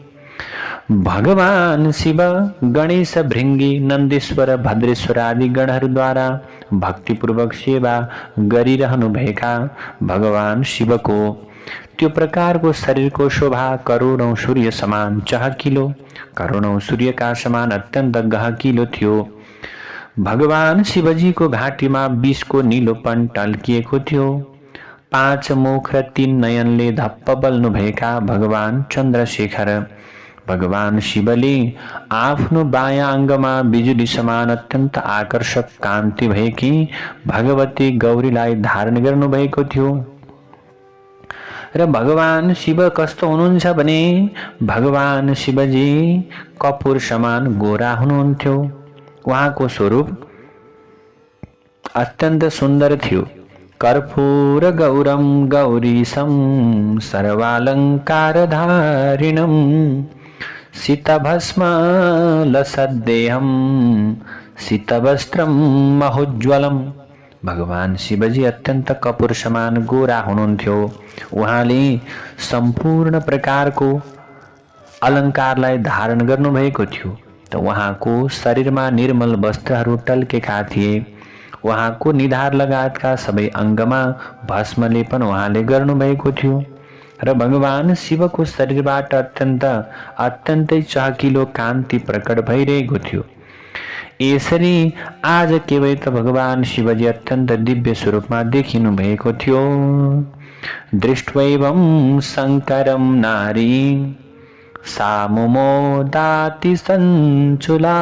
भगवान शिव, गणेश, भृङ्गी, नन्दीश्वर, भद्रेश्वर आदि गणहरूद्वारा भक्तिपूर्वक सेवा गरिरहनु भएका भगवान शिवको त्यो प्रकारको शरीरको शोभा करोडौं सूर्य समान चहकिलो, करोडौं सूर्यका समान अत्यन्त गहकिलो थियो। भगवान शिवजीको घाँटीमा 20 को नीलोपन टल्किएको थियो। 5 मुख र 3 नयनले धप्प बल्नु भएका भगवान चन्द्रशेखर भगवान शिवले आफ्नो बायाँ अङ्गमा बिजुली समान अत्यन्त आकर्षक कान्ति भएकी भगवती गौरीलाई धारण गर्नुभएको थियो। र भगवान शिव कस्तो हुनुहुन्छ भने भगवान शिवजी कपुर समान गोरा हुनुहुन्थ्यो। उहाँको स्वरूप अत्यन्त सुन्दर थियो। कर्पूर गौरम गौरीशं सर्वालङ्कारधारिणं सितभस्म लसद्देहं सितवस्त्रं महोज्वलम्। भगवान शिवजी अत्यन्त कपुर समान गोरा हुनुहुन्थ्यो। उहाँले सम्पूर्ण प्रकारको अलङ्कारलाई धारण गर्नुभएको थियो। त उहाँको शरीरमा निर्मल वस्त्रहरू टल्केका थिए। उहाँको निधार लगायतका सबै अङ्गमा भस्म लेपन उहाँले गर्नुभएको थियो। र भगवान शिवको शरीरबाट अत्यन्तै चहकिलो कान्ति प्रकट भइरहेको थियो। यसरी आज केवल त भगवान शिवजी अत्यन्त दिव्य स्वरूपमा देखिनु भएको थियो। दृष्ट्वैवं शङ्करं नारी सा मुमोदाति सञ्चुला।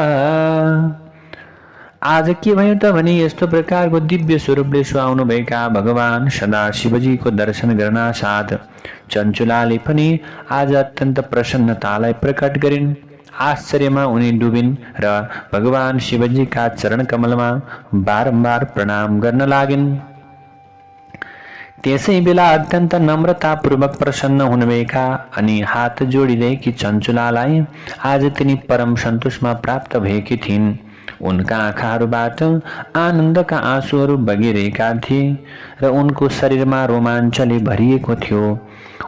आज के भयो त भने यस्तो प्रकारको दिव्य स्वरूपले सुहाउनु भएका भगवान सदाशिवजीको दर्शन गर्न साथ चञ्चुलाले पनि आज अत्यन्त प्रसन्नतालाई प्रकट गरिन्। आश्चर्यमा उनी डुबिन् र भगवान शिवजीका चरण कमलमा बारम्बार प्रणाम गर्न लागिन्। त्यसै बेला अत्यन्त नम्रतापूर्वक प्रसन्न हुनुभएका अनि हात जोडिरहेकी चञ्चुलालाई आज तिनी परम सन्तोषमा प्राप्त भएकी थिइन्। उनका आँखाहरूबाट आनन्दका आँसुहरू बगिरहेका थिए र उनको शरीरमा रोमाञ्चले भरिएको थियो।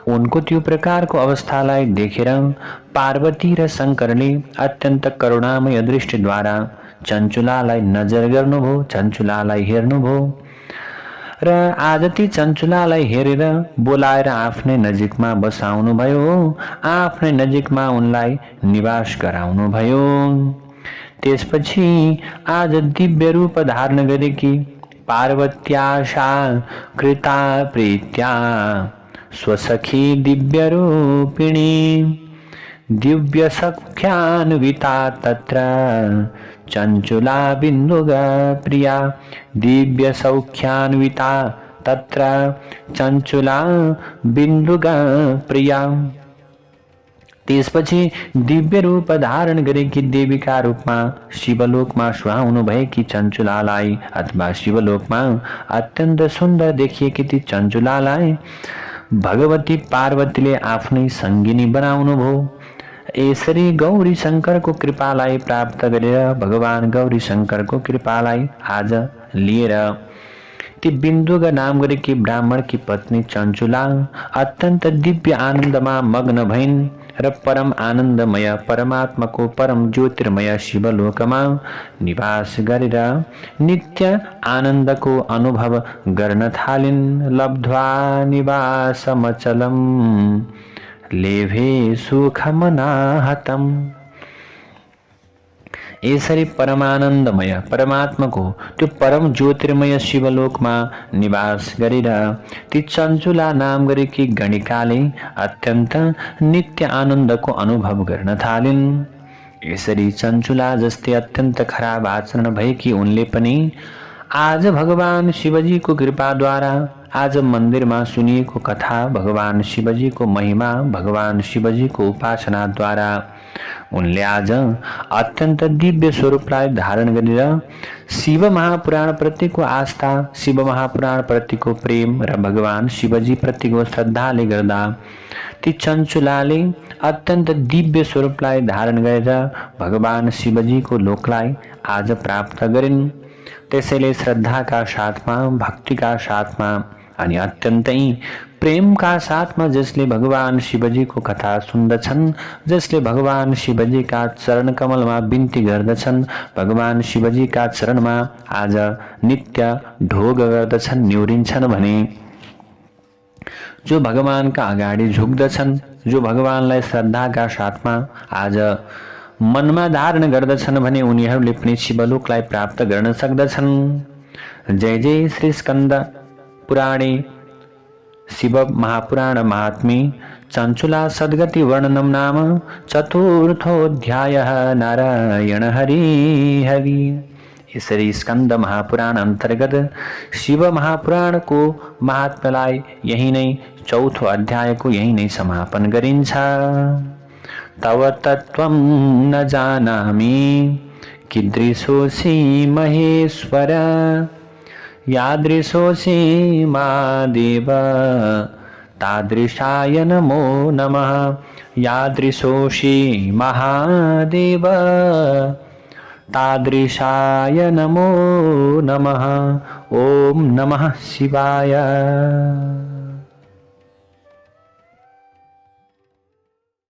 उनको त्यो प्रकारको अवस्थालाई देखेर पार्वती र शङ्करले अत्यन्त करुणामय दृष्टिद्वारा चञ्चुलालाई नजर गर्नुभयो, चञ्चुलालाई हेर्नुभयो र आज ती चञ्चुलालाई हेरेर बोलाएर आफ्नै नजिकमा बसाउनु भयो, आफ्नै नजिकमा उनलाई निवास गराउनु भयो। त्यसपछि आज दिव्य रूप धारण गरेकी पार्वत्याशा कृता प्रीत्या स्वसखी दिव्य रूपिणी दिव्य सख्यान्विता तत्र चञ्चुला बिन्दुगा प्रिया दिव्य सौख्यान्विता तत्र चञ्चुला बिन्दुगा प्रिया। त्यसपछि दिव्य रूप धारण गरेकी देवीका रूपमा शिवलोकमा सुहाउनु भएकी चञ्चुलालाई अथवा शिवलोकमा अत्यन्त सुन्दर देखिएकी ती चञ्चुलालाई भगवती पार्वतीले आफ्नै सङ्गिनी बनाउनु भयो। यसरी गौरी शङ्करको कृपालाई प्राप्त गरेर भगवान गौरी शङ्करको कृपालाई आज लिएर ती बिन्दुगा नाम गरेकी ब्राह्मणकी पत्नी चञ्चुला अत्यन्त दिव्य आनन्दमा मग्न भइन् र परम आनन्दमय परमात्माको परम ज्योतिर्मय शिवलोकमा निवास गरेर नित्य आनन्दको अनुभव गर्न थालिन्। लब्ध्वा निवासमचलम् लेभे सुखमनाहतम्। यसरी परमानन्दमय परमात्माको त्यो परम ज्योतिर्मय शिवलोकमा निवास गरेर ती चञ्चुला नाम गरेकी गणिकाले अत्यन्त नित्य आनन्दको अनुभव गर्न थालिन्। यसरी चञ्चुला जस्तै अत्यन्त खराब आचरण भएकी उनले पनि आज भगवान शिवजीको कृपाद्वारा आज मन्दिरमा सुनिएको कथा भगवान शिवजीको महिमा भगवान शिवजीको उपासनाद्वारा उनले आज अत्यन्त दिव्य स्वरूपलाई धारण गरेर शिव महापुराण प्रतिको आस्था शिव महापुराण प्रतिको प्रेम र भगवान शिवजी प्रतिको श्रद्धाले गर्दा ती चञ्चुलाले अत्यन्त दिव्य स्वरूपलाई धारण गरेर भगवान शिवजीको लोकलाई आज प्राप्त गरिन्। त्यसैले श्रद्धाका साथमा भक्तिका साथमा अनि अत्यन्तै प्रेमका साथमा जसले भगवान शिवजीको कथा सुन्दछन्, जसले भगवान शिवजीका चरण कमलमा बिन्ती गर्दछन्, भगवान शिवजीका चरणमा आज नित्य ढोग गर्दछन्, न्युरिन्छन् भने जो भगवानका अगाडि झुक्दछन्, जो भगवानलाई श्रद्धाका साथमा आज मनमा धारण गर्दछन् भने उनीहरूले पनि शिवलोकलाई प्राप्त गर्न सक्दछन्। जय जय श्री स्कन्द पुराणे शिव महापुराण महात्म्य चञ्चुला सद्गतिवर्णनं नाम चतुर्थोऽध्यायः नारायण हरि हरि। यसरी स्कन्द महापुराण अन्तर्गत शिव महापुराण को महात्म्यलाई यही नै चौथो अध्यायको यही नै समापन गरिन्छ। तव तत्त्वं न जानामि कीदृशोऽसि महेश्वर, यादृशोऽसि महादेव तादृशाय नमो नमः। यादृशोऽसि महादेव तादृशाय नमो नमः। ओम नमः शिवाय।